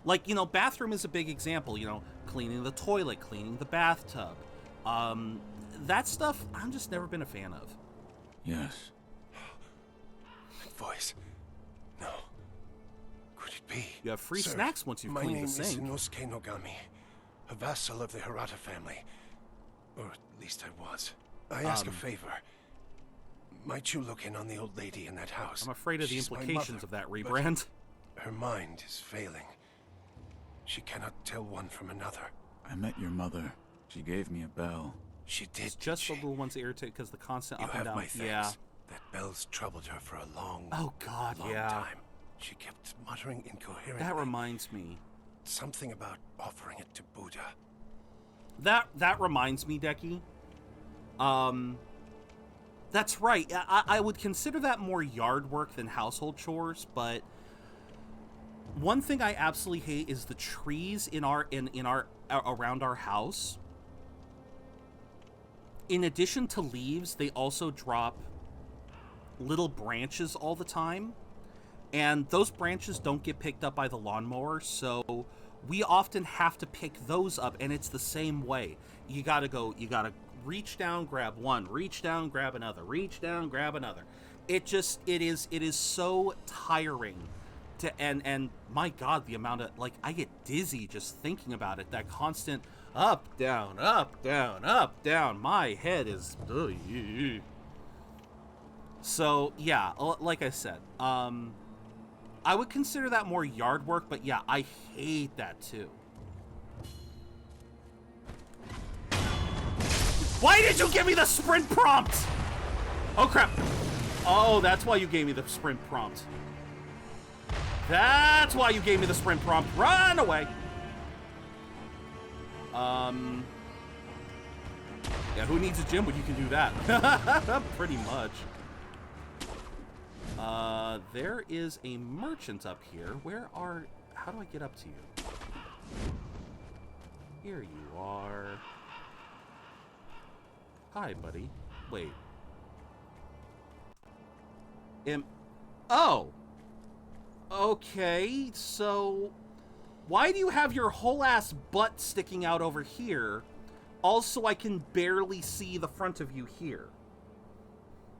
like, you know, bathroom is a big example, you know, cleaning the toilet, cleaning the bathtub, That stuff I'm just never been a fan of. Yes. That voice. No. Could it be? You have free Sir, snacks once you've cleaned the sink. My name is Inosuke Nogami, a vassal of the Hirata family. Or at least I was. I ask a favor. Might you look in on the old lady in that house? I'm afraid of the She's my implications mother, of that rebrand. Her mind is failing. She cannot tell one from another. I met your mother. She gave me a bell. She did. It's just the little ones that irritate because the constant You up and have down. my thanks. Yeah. That bell's troubled her for a long, Oh God, long yeah. time. She kept muttering incoherently. That reminds me. Something about offering it to Buddha. That reminds me, Decky. That's right. I would consider that more yard work than household chores, but one thing I absolutely hate is the trees in our around our house. In addition to leaves, they also drop little branches all the time, and those branches don't get picked up by the lawnmower, so we often have to pick those up, and it's the same way. You gotta reach down, grab one, reach down, grab another, reach down, grab another. It is so tiring to, and my God, the amount of, like, I get dizzy just thinking about it. That constant up, down, up, down, up, down. My head is, so yeah, like I said, I would consider that more yard work, but yeah, I hate that too. Why did you give me the sprint prompt? Oh crap. Oh, that's why you gave me the sprint prompt. That's why you gave me the sprint prompt. Run away. Yeah, who needs a gym when you can do that? Pretty much. There is a merchant up here. How do I get up to you? Here you are. Hi, buddy. Wait. Oh! Okay, so why do you have your whole ass butt sticking out over here? Also, I can barely see the front of you here.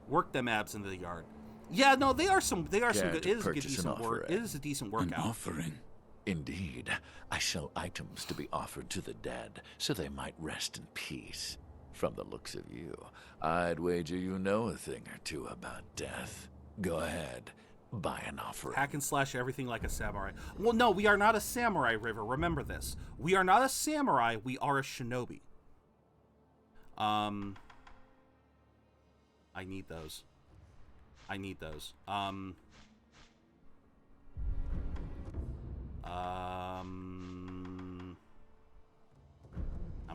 Work them abs into the yard. Yeah, no, they are some good. It is a decent work. It is a decent workout. An offering. Indeed, I sell items to be offered to the dead, so they might rest in peace. From the looks of you, I'd wager you know a thing or two about death. Go ahead, buy an offering. Hack and slash everything like a samurai. Well, no, we are not a samurai, River. Remember this. We are not a samurai. We are a shinobi. I need those. I need those. How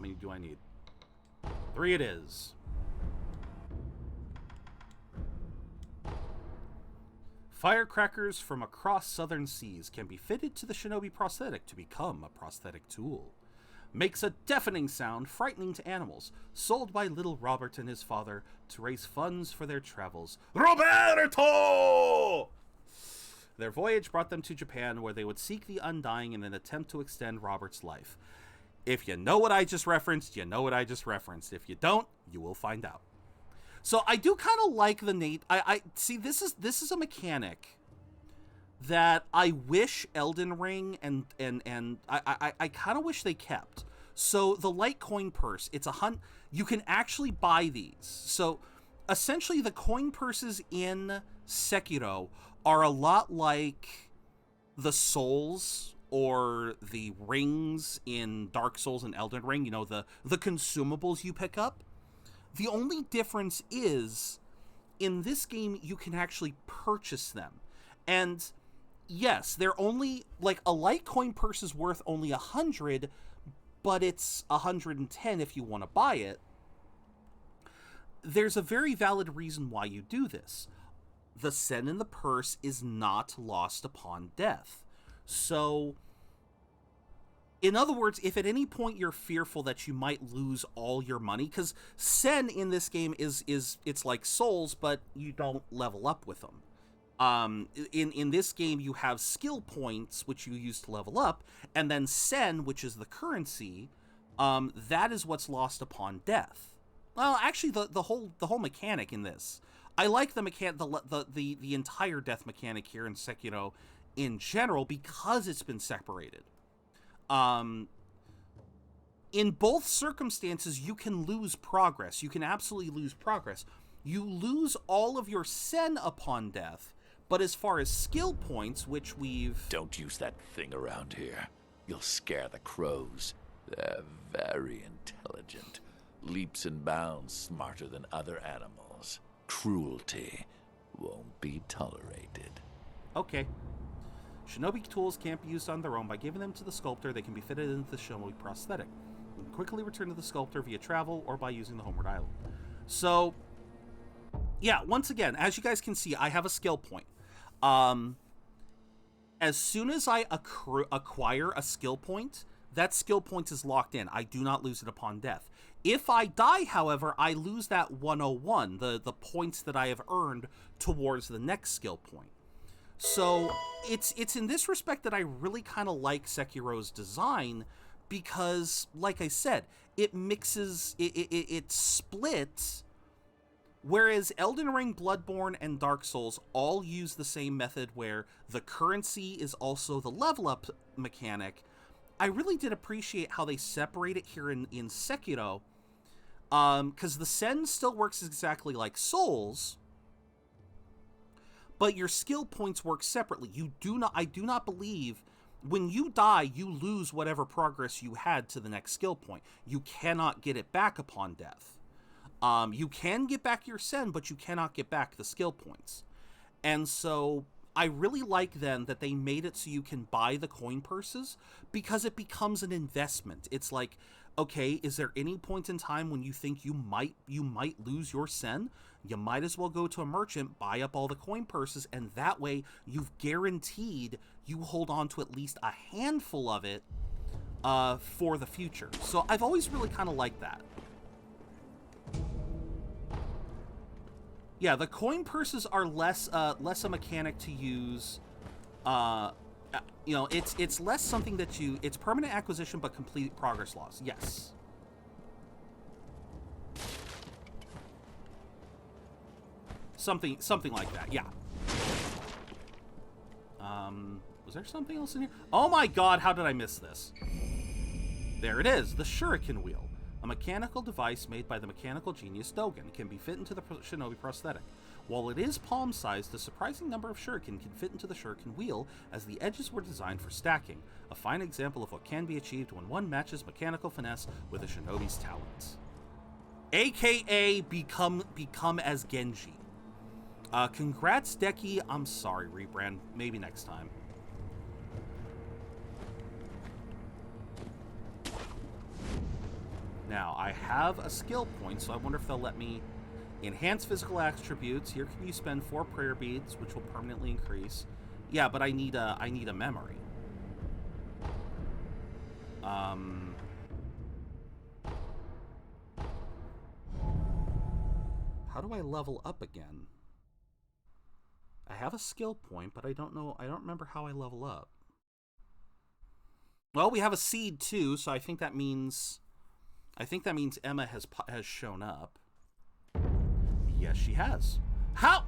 many do I need? 3 it is. Firecrackers from across southern seas can be fitted to the shinobi prosthetic to become a prosthetic tool. Makes a deafening sound, frightening to animals. Sold by little Robert and his father to raise funds for their travels. Roberto! Their voyage brought them to Japan, where they would seek the undying in an attempt to extend Robert's life. If you know what I just referenced, you know what I just referenced. If you don't, you will find out. So I do kind of like the Nate. I see this is a mechanic that I wish Elden Ring and I kind of wish they kept. So the light coin purse, it's a hunt. You can actually buy these. So essentially the coin purses in Sekiro are a lot like the souls or the rings in Dark Souls and Elden Ring, you know, the consumables you pick up. The only difference is, in this game, you can actually purchase them. And yes, they're only, like, a light coin purse is worth only 100, but it's 110 if you want to buy it. There's a very valid reason why you do this. The sen in the purse is not lost upon death. So, in other words, if at any point you're fearful that you might lose all your money, because sen in this game is it's like souls, but you don't level up with them. In this game, you have skill points, which you use to level up, and then sen, which is the currency, that is what's lost upon death. Well, actually, the whole mechanic in this, I like the entire death mechanic here in Sekiro in general because it's been separated. In both circumstances, you can lose progress. You can absolutely lose progress. You lose all of your sen upon death, but as far as skill points, which we've... Don't use that thing around here. You'll scare the crows. They're very intelligent. Leaps and bounds smarter than other animals. Cruelty won't be tolerated. Okay. Shinobi tools can't be used on their own. By giving them to the sculptor, they can be fitted into the shinobi prosthetic. You can quickly return to the sculptor via travel or by using the homeward island. So, yeah, once again, as you guys can see, I have a skill point. As soon as I acquire a skill point, that skill point is locked in. I do not lose it upon death. If I die, however, I lose that 101, the points that I have earned towards the next skill point. So it's in this respect that I really kind of like Sekiro's design because, like I said, it mixes, it splits, whereas Elden Ring, Bloodborne, and Dark Souls all use the same method where the currency is also the level up mechanic. I really did appreciate how they separate it here in Sekiro, because the Sen still works exactly like Souls, but your skill points work separately. I do not believe when you die, you lose whatever progress you had to the next skill point. You cannot get it back upon death. You can get back your Sen, but you cannot get back the skill points. And so I really like then that they made it so you can buy the coin purses because it becomes an investment. It's like, okay, is there any point in time when you think you might lose your Sen? You might as well go to a merchant, buy up all the coin purses, and that way you've guaranteed you hold on to at least a handful of it for the future. So I've always really kind of liked that. Yeah, the coin purses are less a mechanic to use. You know, it's less something that it's permanent acquisition but complete progress loss. Yes. Something like that. Yeah. Was there something else in here? Oh my god, how did I miss this? There it is, the shuriken wheel. A mechanical device made by the mechanical genius Dogen. It can be fit into the shinobi prosthetic. While it is palm-sized, a surprising number of shuriken can fit into the shuriken wheel, as the edges were designed for stacking. A fine example of what can be achieved when one matches mechanical finesse with a shinobi's talents. AKA become as Genji. Congrats, Deki. I'm sorry, Rebrand. Maybe next time. Now, I have a skill point, so I wonder if they'll let me enhance physical attributes. Here can you spend 4 prayer beads, which will permanently increase. Yeah, but I need a memory. How do I level up again? I have a skill point, but I don't remember how I level up. Well, we have a seed too, so I think that means Emma has shown up. Yes, she has. How?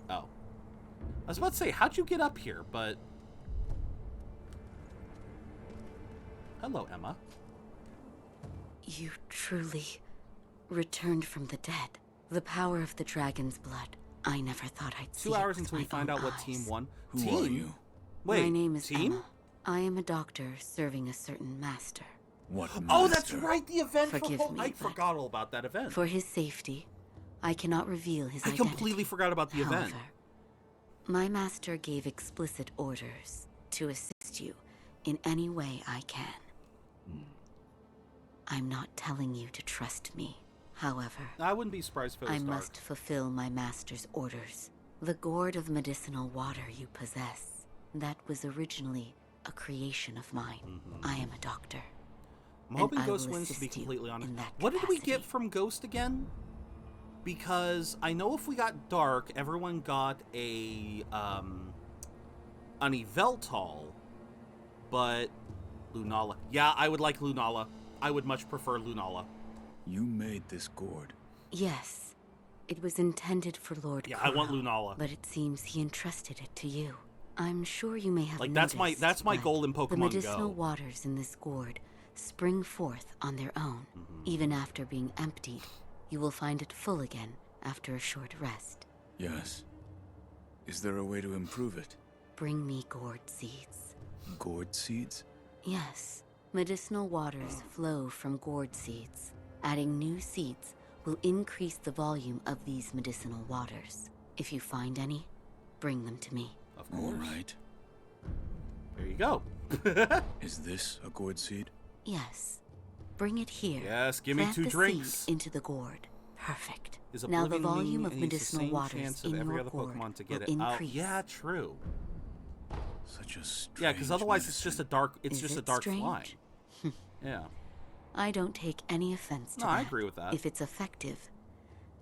Oh. I was about to say, how'd you get up here, but... Hello, Emma. You truly returned from the dead. The power of the dragon's blood. I never thought I'd see 2 hours it with until we my find own out what eyes. team won. Who team? are you? Wait, my name is team? Emma. I am a doctor serving a certain master. What Oh, that's master? right, the event Forgive for... me, I but forgot all about that event. For his safety, I cannot reveal his I identity. completely forgot about the event. However, my master gave explicit orders to assist you in any way I can. I'm not telling you to trust me. However, I wouldn't be surprised if it was I dark. must fulfill my master's orders. The gourd of medicinal water you possess, that was originally a creation of mine. I am a doctor. I'm hoping and I Ghost will wins, to be assist you completely honest. in that What did we capacity. get from Ghost again? Because I know if we got Dark, everyone got an Eveltal. but Lunala. Yeah, I would like Lunala. I would much prefer Lunala. You made this gourd. Yes. It was intended for Lord Yeah, Kuro, I want Lunala. but it seems he entrusted it to you. I'm sure you may have Like, noticed, that's my but goal in Pokemon the medicinal Go. waters in this gourd spring forth on their own. Even after being emptied, you will find it full again after a short rest. Yes. Is there a way to improve it? Bring me gourd seeds. Gourd seeds? Yes. Medicinal waters flow from gourd seeds. Adding new seeds will increase the volume of these medicinal waters. If you find any, bring them to me. Of course. All right. There you go. Is this a gourd seed? Yes. Bring it here. Yes, give me Plant 2 the drinks. seed into the gourd. Perfect. Is Now the Oblivion volume meaning of it needs the medicinal same waters chance in of every your other gourd Pokemon to get will it out? increase. Yeah, true. Such a strange Yeah, because otherwise medicine. it's just a dark. It's Is just a it dark strange? fly. Yeah. I don't take any offense to No, that. I agree with that. If it's effective,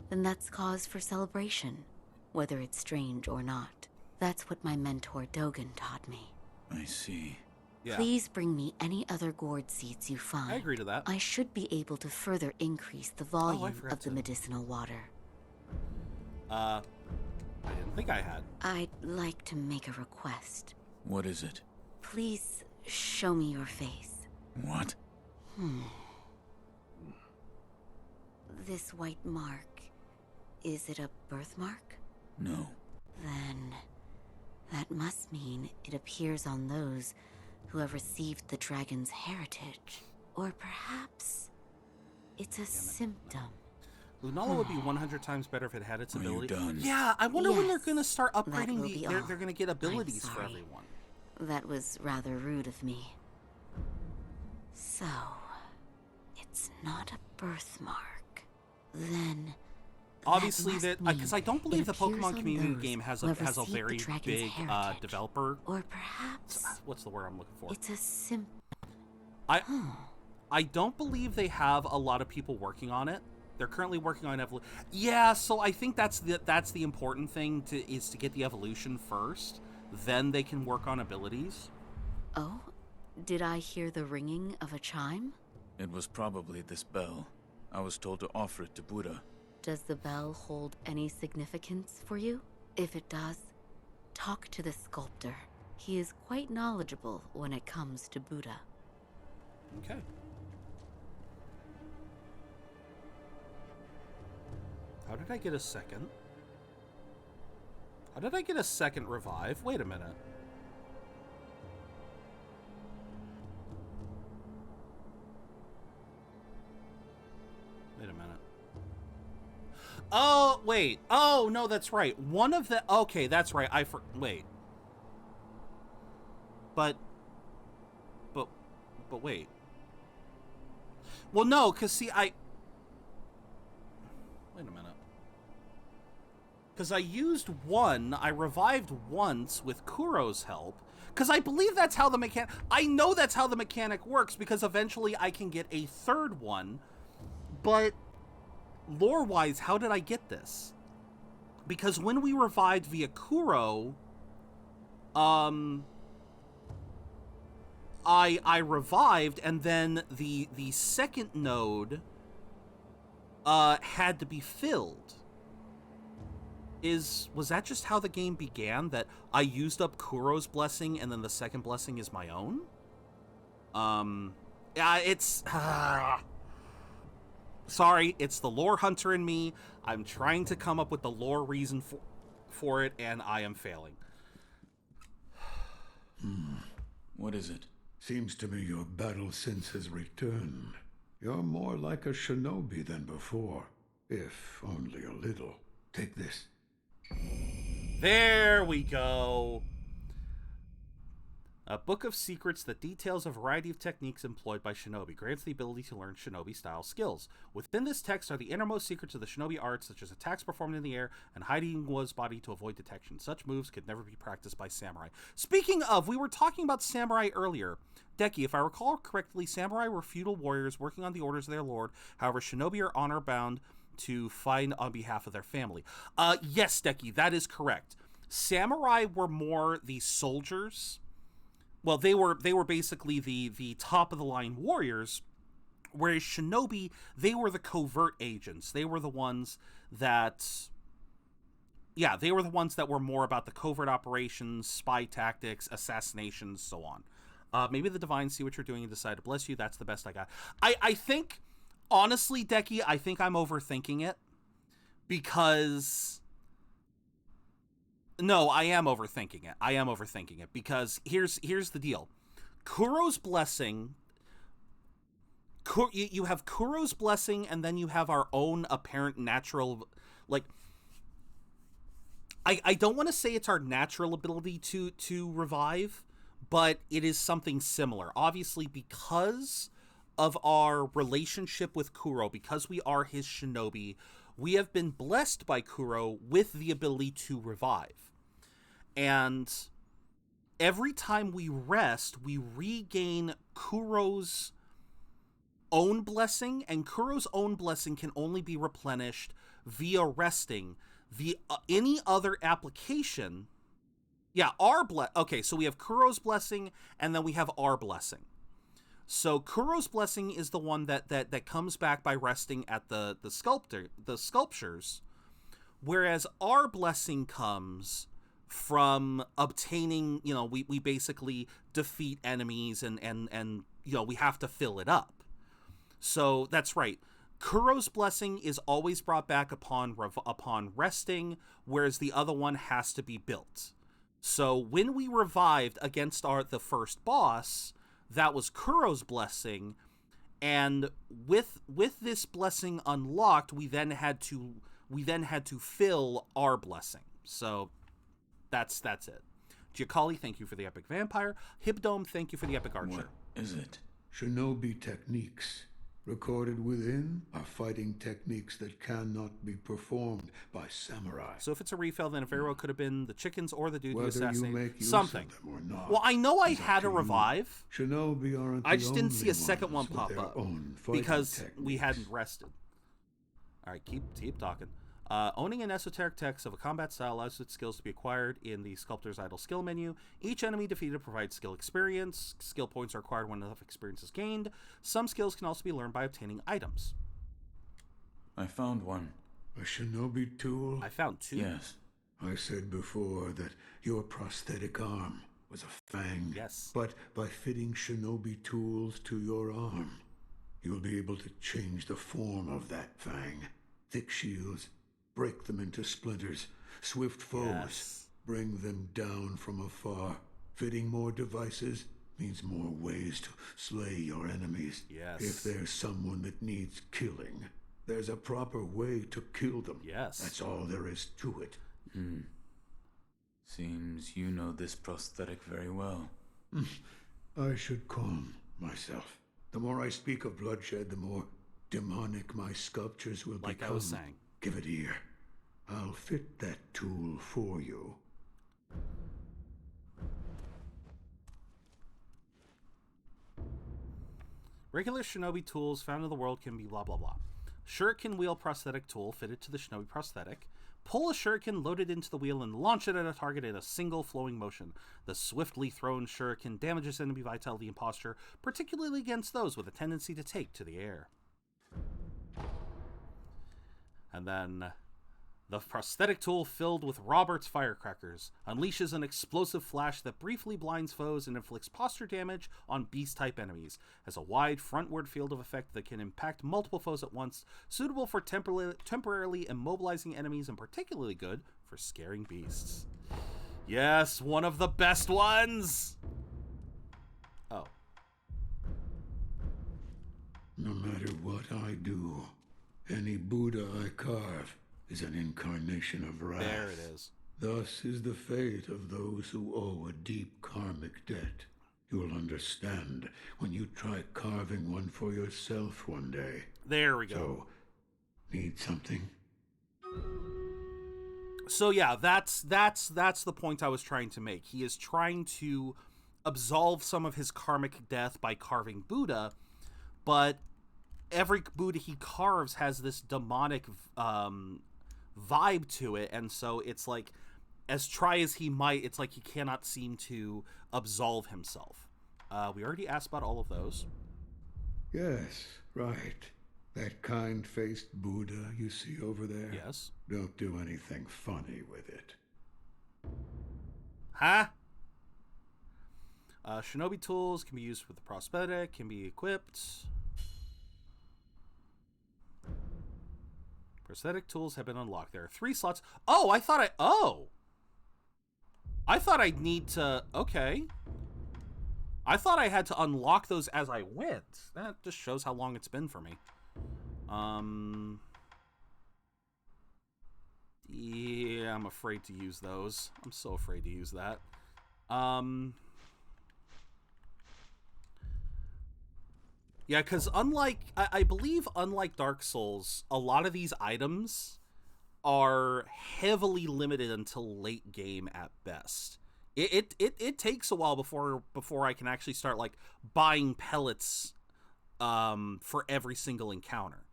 then that's cause for celebration, whether it's strange or not. That's what my mentor Dogen taught me. I see. Yeah. Please bring me any other gourd seeds you find. I agree to that. I should be able to further increase the Oh, I volume forgot of the to- medicinal water. I didn't think I had. I'd like to make a request. What is it? Please show me your face. What? This white mark, is it a birthmark? No. Then that must mean it appears on those who have received the dragon's heritage. Or perhaps it's a symptom. Lunala would be 100 times better if it had its Are you ability. done? Yeah, I wonder when they're Yes, going to start that upgrading will the. be They're, all. they're going to get abilities for sorry. everyone. That was rather rude of me. So, it's not a birthmark. Then Obviously, that because I don't believe the appears Pokemon on community those game has who a have has a received the very dragon's big heritage. developer. Or perhaps What's the word I'm looking for? it's a symptom. I don't believe they have a lot of people working on it. They're currently working on evolution. Yeah, so I think that's the important thing is to get the evolution first. Then they can work on abilities. Oh, did I hear the ringing of a chime? It was probably this bell. I was told to offer it to Buddha. Does the bell hold any significance for you? If it does, talk to the sculptor. He is quite knowledgeable when it comes to Buddha. Okay. How did I get a second? How did I get a second revive? Wait a minute. Wait a minute. Oh, wait. Oh, no, that's right. One of the... Okay, that's right. Wait. But wait. Well, no, because see, Wait a minute. Because I used one, I revived once with Kuro's help, because I believe that's how the mechanic... I know that's how the mechanic works, because eventually I can get a third one, but lore-wise, how did I get this? Because when we revived via Kuro, I revived, and then the second node had to be filled. Was that just how the game began? That I used up Kuro's blessing, and then the second blessing is my own? Yeah, it's... Sorry, it's the lore hunter in me. I'm trying to come up with the lore reason for it, and I am failing. What is it? Seems to me your battle sense has returned. You're more like a shinobi than before, if only a little. Take this. There we go. A book of secrets that details a variety of techniques employed by shinobi, grants the ability to learn shinobi-style skills. Within this text are the innermost secrets of the shinobi arts, such as attacks performed in the air and hiding one's body to avoid detection. Such moves could never be practiced by samurai. Speaking of, we were talking about samurai earlier. Deki, if I recall correctly, samurai were feudal warriors working on the orders of their lord. However, shinobi are honor-bound to fight on behalf of their family. Yes, Deki, that is correct. Samurai were more the soldiers. well, they were basically the top of the line warriors, whereas shinobi, they were the covert agents. They were the ones that, yeah, they were the ones that were more about the covert operations, spy tactics, assassinations, so on. Maybe the divines see what you're doing and decide to bless you. That's the best I got. I think, honestly, Decky, I think I'm overthinking it, because... No, I am overthinking it. Because here's the deal. Kuro's blessing... You have Kuro's blessing, and then you have our own apparent natural... Like, I don't want to say it's our natural ability to revive, but it is something similar. Obviously, because of our relationship with Kuro, because we are his shinobi, we have been blessed by Kuro with the ability to revive. And every time we rest, we regain Kuro's own blessing, and Kuro's own blessing can only be replenished via resting. Any other application, yeah, okay, so we have Kuro's blessing, and then we have our blessing. So Kuro's blessing is the one that comes back by resting at the sculptures, whereas our blessing comes from obtaining, we basically defeat enemies and we have to fill it up. So that's right. Kuro's blessing is always brought back upon resting, whereas the other one has to be built. So when we revived against the first boss, that was Kuro's blessing, and with this blessing unlocked, we then had to fill our blessing. So that's it. Giacali, thank you for the epic vampire. Hibdome, thank you for the epic archer. What is it? Shinobi techniques. Recorded within are fighting techniques that cannot be performed by samurai. So if it's a refill, then it very well could have been the chickens or the dude who Whether you assassinated make use something. of them or not, Well, I know I is up had to a you. revive. Shinobi aren't I the just didn't see only a second one ones with pop their up own fighting because techniques. we hadn't rested. All right, keep talking. Owning an esoteric text of a combat style allows its skills to be acquired in the Sculptor's Idle skill menu. Each enemy defeated provides skill experience. Skill points are acquired when enough experience is gained. Some skills can also be learned by obtaining items. I found one. A shinobi tool? I found two. Yes. I said before that your prosthetic arm was a fang. Yes. But by fitting shinobi tools to your arm, you'll be able to change the form of that fang. Thick shields, break them into splinters. Swift foes, Yes. bring them down from afar. Fitting more devices means more ways to slay your enemies. Yes. If there's someone that needs killing, there's a proper way to kill them. Yes. That's all there is to it. Seems you know this prosthetic very well. I should calm myself. The more I speak of bloodshed, the more demonic my sculptures will Like become. I was saying. Give it ear. I'll fit that tool for you. Regular shinobi tools found in the world can be blah blah blah. Shuriken wheel prosthetic tool fitted to the shinobi prosthetic. Pull a shuriken, load it into the wheel, and launch it at a target in a single flowing motion. The swiftly thrown shuriken damages enemy vitality and posture, particularly against those with a tendency to take to the air. And then the prosthetic tool filled with Robert's firecrackers unleashes an explosive flash that briefly blinds foes and inflicts posture damage on beast-type enemies. Has a wide frontward field of effect that can impact multiple foes at once, suitable for temporarily immobilizing enemies and particularly good for scaring beasts. Yes, one of the best ones! Oh. No matter what I do, any Buddha I carve is an incarnation of wrath. There it is. Thus is the fate of those who owe a deep karmic debt. You'll understand when you try carving one for yourself one day. There we go. So, need something? So yeah, that's the point I was trying to make. He is trying to absolve some of his karmic death by carving Buddha, but every Buddha he carves has this demonic vibe to it, and so it's like as try as he might, it's like he cannot seem to absolve himself. We already asked about all of those. Yes, right. That kind-faced Buddha you see over there? Yes. Don't do anything funny with it. Huh? Shinobi tools can be used with the prosthetic, can be equipped. Prosthetic tools have been unlocked. There are 3 slots. Oh, I thought I'd need to... Okay. I thought I had to unlock those as I went. That just shows how long it's been for me. Yeah, I'm afraid to use those. I'm so afraid to use that. Yeah, because I believe unlike Dark Souls, a lot of these items are heavily limited until late game at best. It takes a while before I can actually start like buying pellets for every single encounter.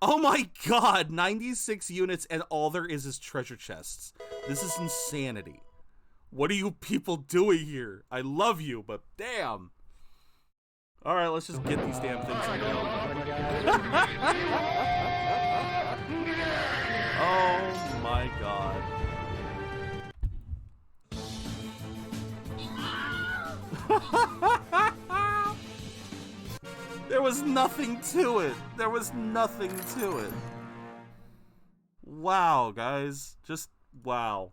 Oh my god, 96 units and all there is treasure chests. This is insanity. What are you people doing here? I love you, but damn. All right, let's just get these damn things and go. Oh my god. There was nothing to it. There was nothing to it. Wow, guys. Just wow.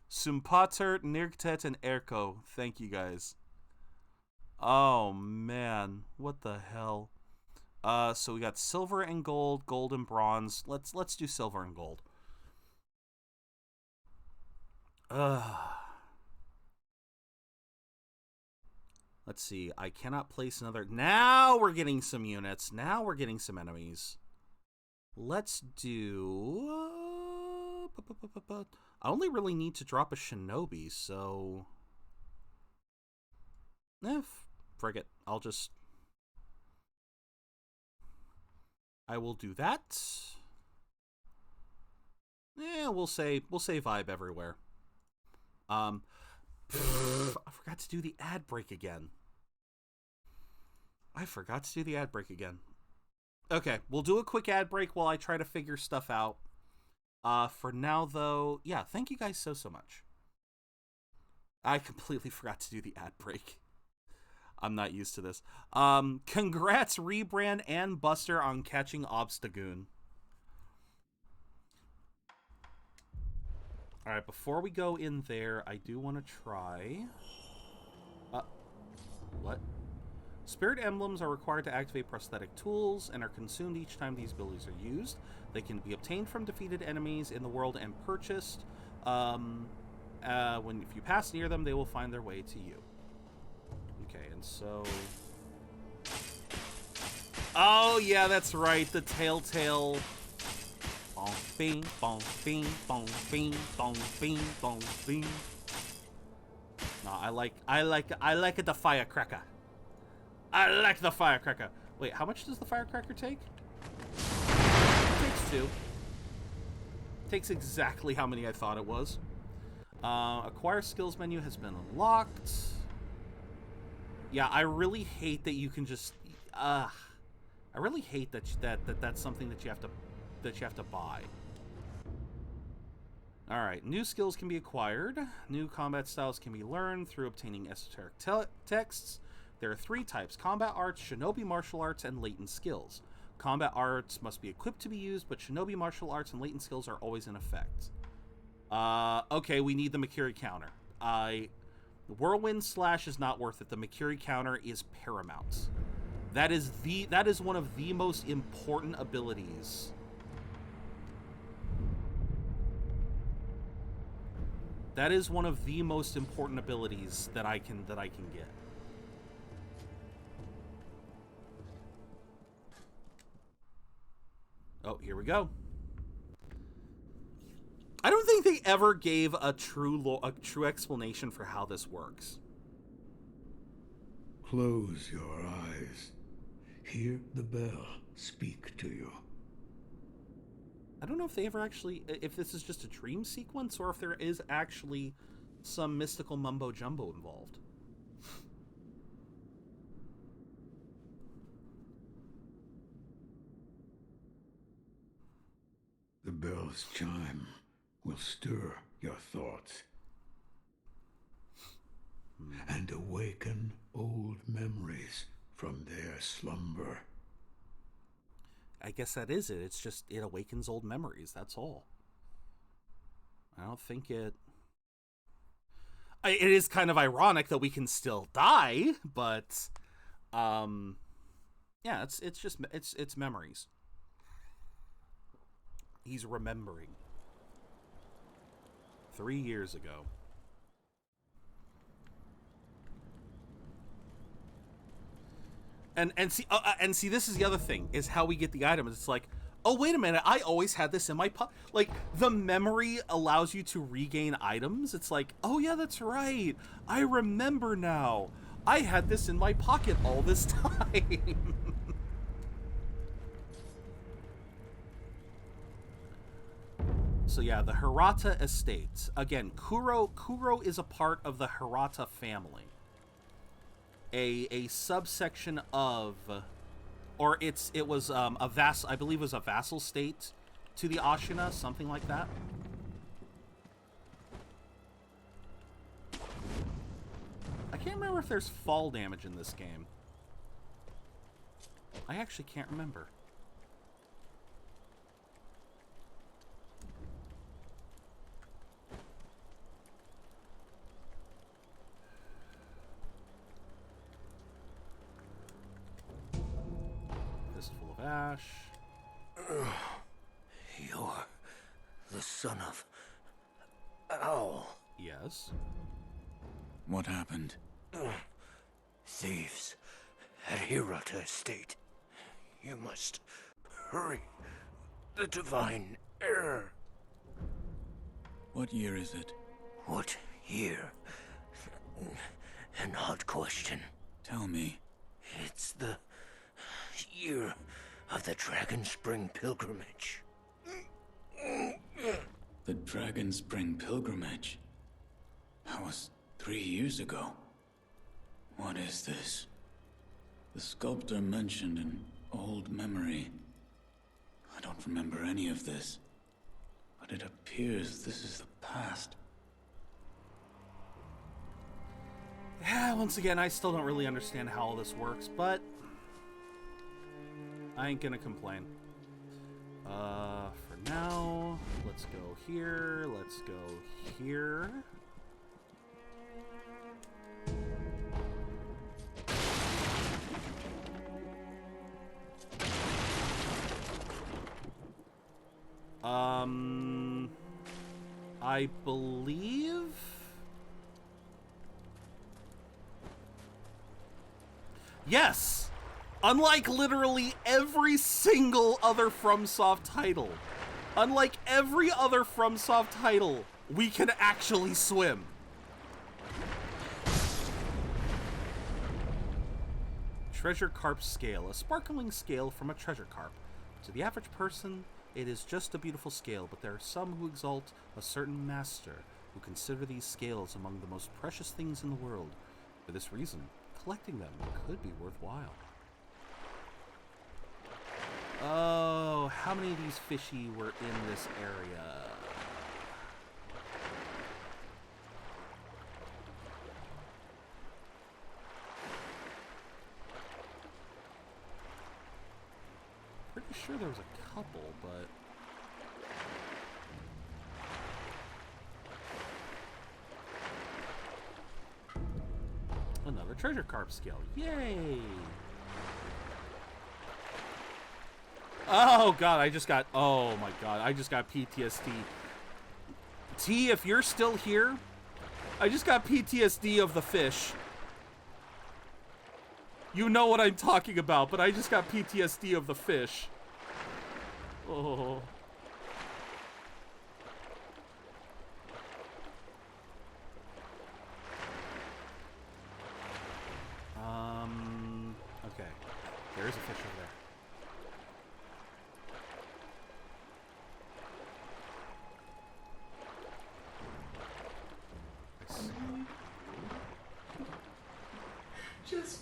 Sumpater, Nirgtet, and Erko. Thank you, guys. Oh, man. What the hell? So we got silver and gold, gold and bronze. Let's do silver and gold. Let's see. I cannot place another. Now we're getting some units. Now we're getting some enemies. Let's do... I only really need to drop a shinobi, so... Frig it. I will do that. Yeah, we'll say vibe everywhere. I forgot to do the ad break again. Okay, we'll do a quick ad break while I try to figure stuff out. For now, though, yeah, thank you guys so much. I completely forgot to do the ad break. I'm not used to this. Congrats, Rebrand and Buster, on catching Obstagoon. Alright, before we go in there, I do want to try... what? Spirit emblems are required to activate prosthetic tools and are consumed each time these abilities are used. They can be obtained from defeated enemies in the world and purchased. If you pass near them, they will find their way to you. Okay, and so... Oh, yeah, that's right. The Telltale... Bong, bing, bong, bing, bong, bing, bong, bing, bong, bing. No, I like the firecracker. I like the firecracker. Wait, how much does the firecracker take? It takes 2. Takes exactly how many I thought it was. Acquire skills menu has been unlocked. Yeah, I really hate that you can just. I really hate that's something that you have to buy. All right, new skills can be acquired. New combat styles can be learned through obtaining esoteric texts. There are 3 types: combat arts, shinobi martial arts, and latent skills. Combat arts must be equipped to be used, but shinobi martial arts and latent skills are always in effect. Okay, we need the Makiri counter. The Whirlwind Slash is not worth it. The Makiri counter is paramount. That is one of the most important abilities. That is one of the most important abilities that I can get. Oh, here we go. I don't think they ever gave a true explanation for how this works. Close your eyes. Hear the bell speak to you. I don't know if they ever actually, if this is just a dream sequence or if there is actually some mystical mumbo jumbo involved. The bell's chime will stir your thoughts and awaken old memories from their slumber. I guess that is it. It's just, it awakens old memories. That's all. I don't think it... It is kind of ironic that we can still die, but... yeah, it's just, it's memories. He's remembering. 3 years ago. And see, this is the other thing, is how we get the items. It's like, oh, wait a minute, I always had this in my pocket. Like, the memory allows you to regain items. It's like, oh yeah, that's right. I remember now. I had this in my pocket all this time. So yeah, the Hirata estate. Again, Kuro is a part of the Hirata family. A subsection of, or it was a I believe it was a vassal state to the Ashina, something like that. I can't remember if there's fall damage in this game. I actually can't remember. Fistful of ash. You're the son of Owl. Yes. What happened? Thieves at Hirata Estate. You must hurry. The divine error. What year is it? What year? An odd question. Tell me. It's the year of the Dragon Spring Pilgrimage. The Dragon Spring Pilgrimage? That was 3 years ago. What is this? The sculptor mentioned an old memory. I don't remember any of this, but it appears this is the past. Yeah, once again, I still don't really understand how all this works, but I ain't gonna complain. For now, let's go here, let's go here. I believe... Yes! Unlike literally every single other FromSoft title, we can actually swim. Treasure Carp Scale, a sparkling scale from a treasure carp. To the average person, it is just a beautiful scale, but there are some who exalt a certain master who consider these scales among the most precious things in the world. For this reason, collecting them could be worthwhile. Oh, how many of these fishy were in this area? Pretty sure there was a couple, but... Another treasure carp scale. Yay! Oh god, I just got... Oh my god, I just got PTSD. T, if you're still here, I just got PTSD of the fish. You know what I'm talking about, but I just got PTSD of the fish. Oh. Okay. There is a fish over there. Just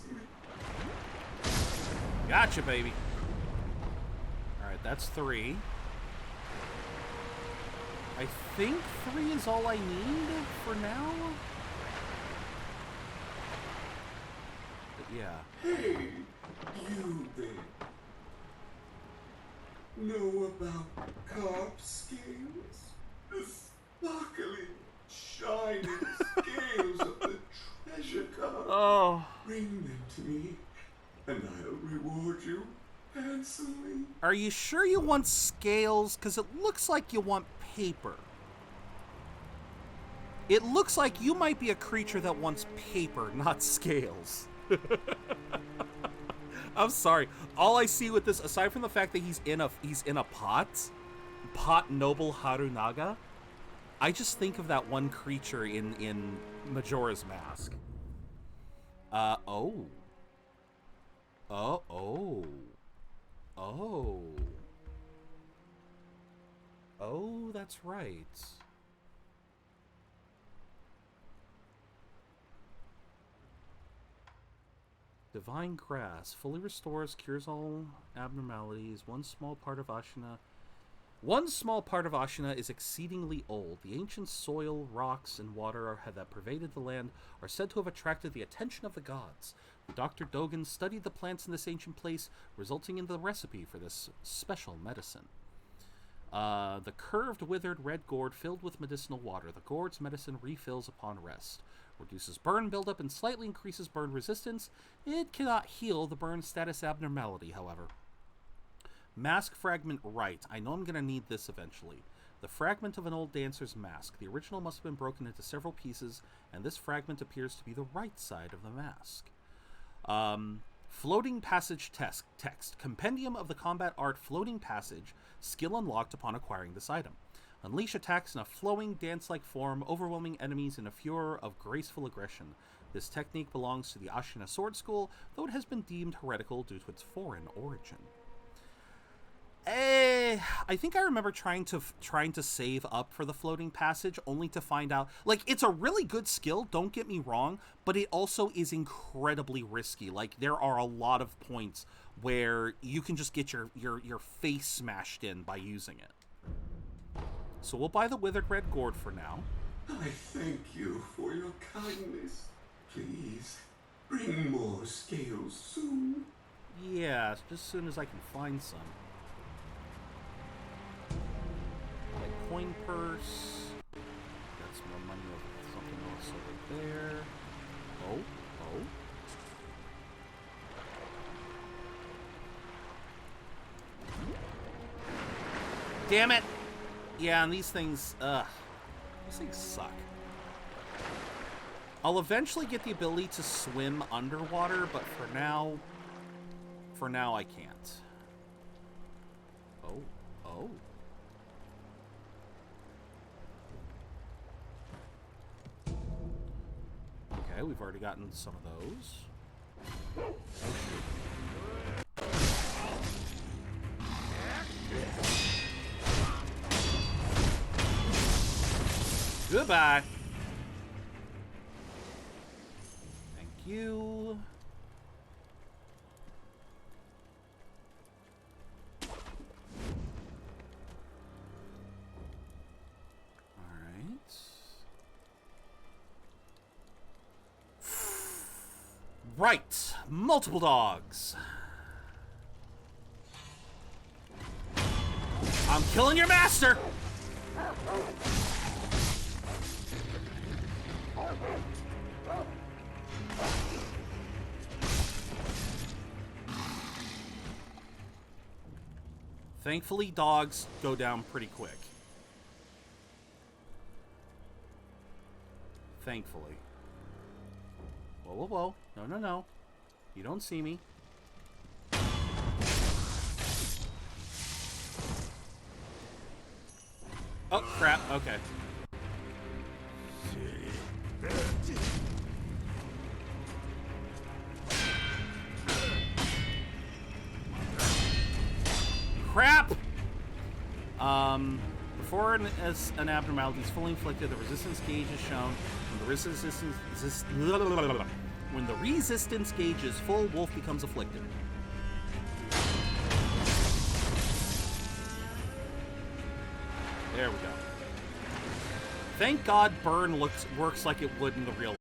Gotcha, baby. Alright, that's 3. I think 3 is all I need for now. But yeah. Hey, you there. Know about carp scales? The sparkling, shining scales of the treasure carp. Oh. Bring them to me, and I'll reward you handsomely. Are you sure you want scales? Because it looks like you want paper. It looks like you might be a creature that wants paper, not scales. I'm sorry. All I see with this, aside from the fact that he's in a pot noble Harunaga, I just think of that one creature in Majora's Mask. Oh, that's right. Divine grass fully restores, cures all abnormalities. One small part of Ashina is exceedingly old. The ancient soil, rocks, and water that pervaded the land are said to have attracted the attention of the gods. Dr. Dogen studied the plants in this ancient place, resulting in the recipe for this special medicine. The curved, withered red gourd filled with medicinal water. The gourd's medicine refills upon rest. Reduces burn buildup and slightly increases burn resistance. It cannot heal the burn status abnormality, however. Mask fragment right. I know I'm going to need this eventually. The fragment of an old dancer's mask. The original must have been broken into several pieces, and this fragment appears to be the right side of the mask. Floating passage text. Compendium of the combat art floating passage. Skill unlocked upon acquiring this item. Unleash attacks in a flowing, dance-like form, overwhelming enemies in a furor of graceful aggression. This technique belongs to the Ashina Sword School, though it has been deemed heretical due to its foreign origin. I think I remember trying to save up for the floating passage, only to find out, like, it's a really good skill, don't get me wrong, but it also is incredibly risky. Like, there are a lot of points where you can just get your face smashed in by using it. So we'll buy the withered red gourd for now. I thank you for your kindness. Please, bring more scales soon. Yeah, just as soon as I can find some. Like coin purse. Got some more money over something else over there. Oh. Damn it! Yeah, and these things suck. I'll eventually get the ability to swim underwater, but for now I can't. Oh. Okay, we've already gotten some of those. Oh, shoot. Goodbye. Thank you. All right. Right. Multiple dogs. I'm killing your master. Thankfully, dogs go down pretty quick. Thankfully. Whoa. No. You don't see me. Oh, crap. Okay. Crap! Before an abnormality is fully inflicted, the resistance gauge is shown. When the When the resistance gauge is full, Wolf becomes afflicted. There we go. Thank God burn works like it would in the real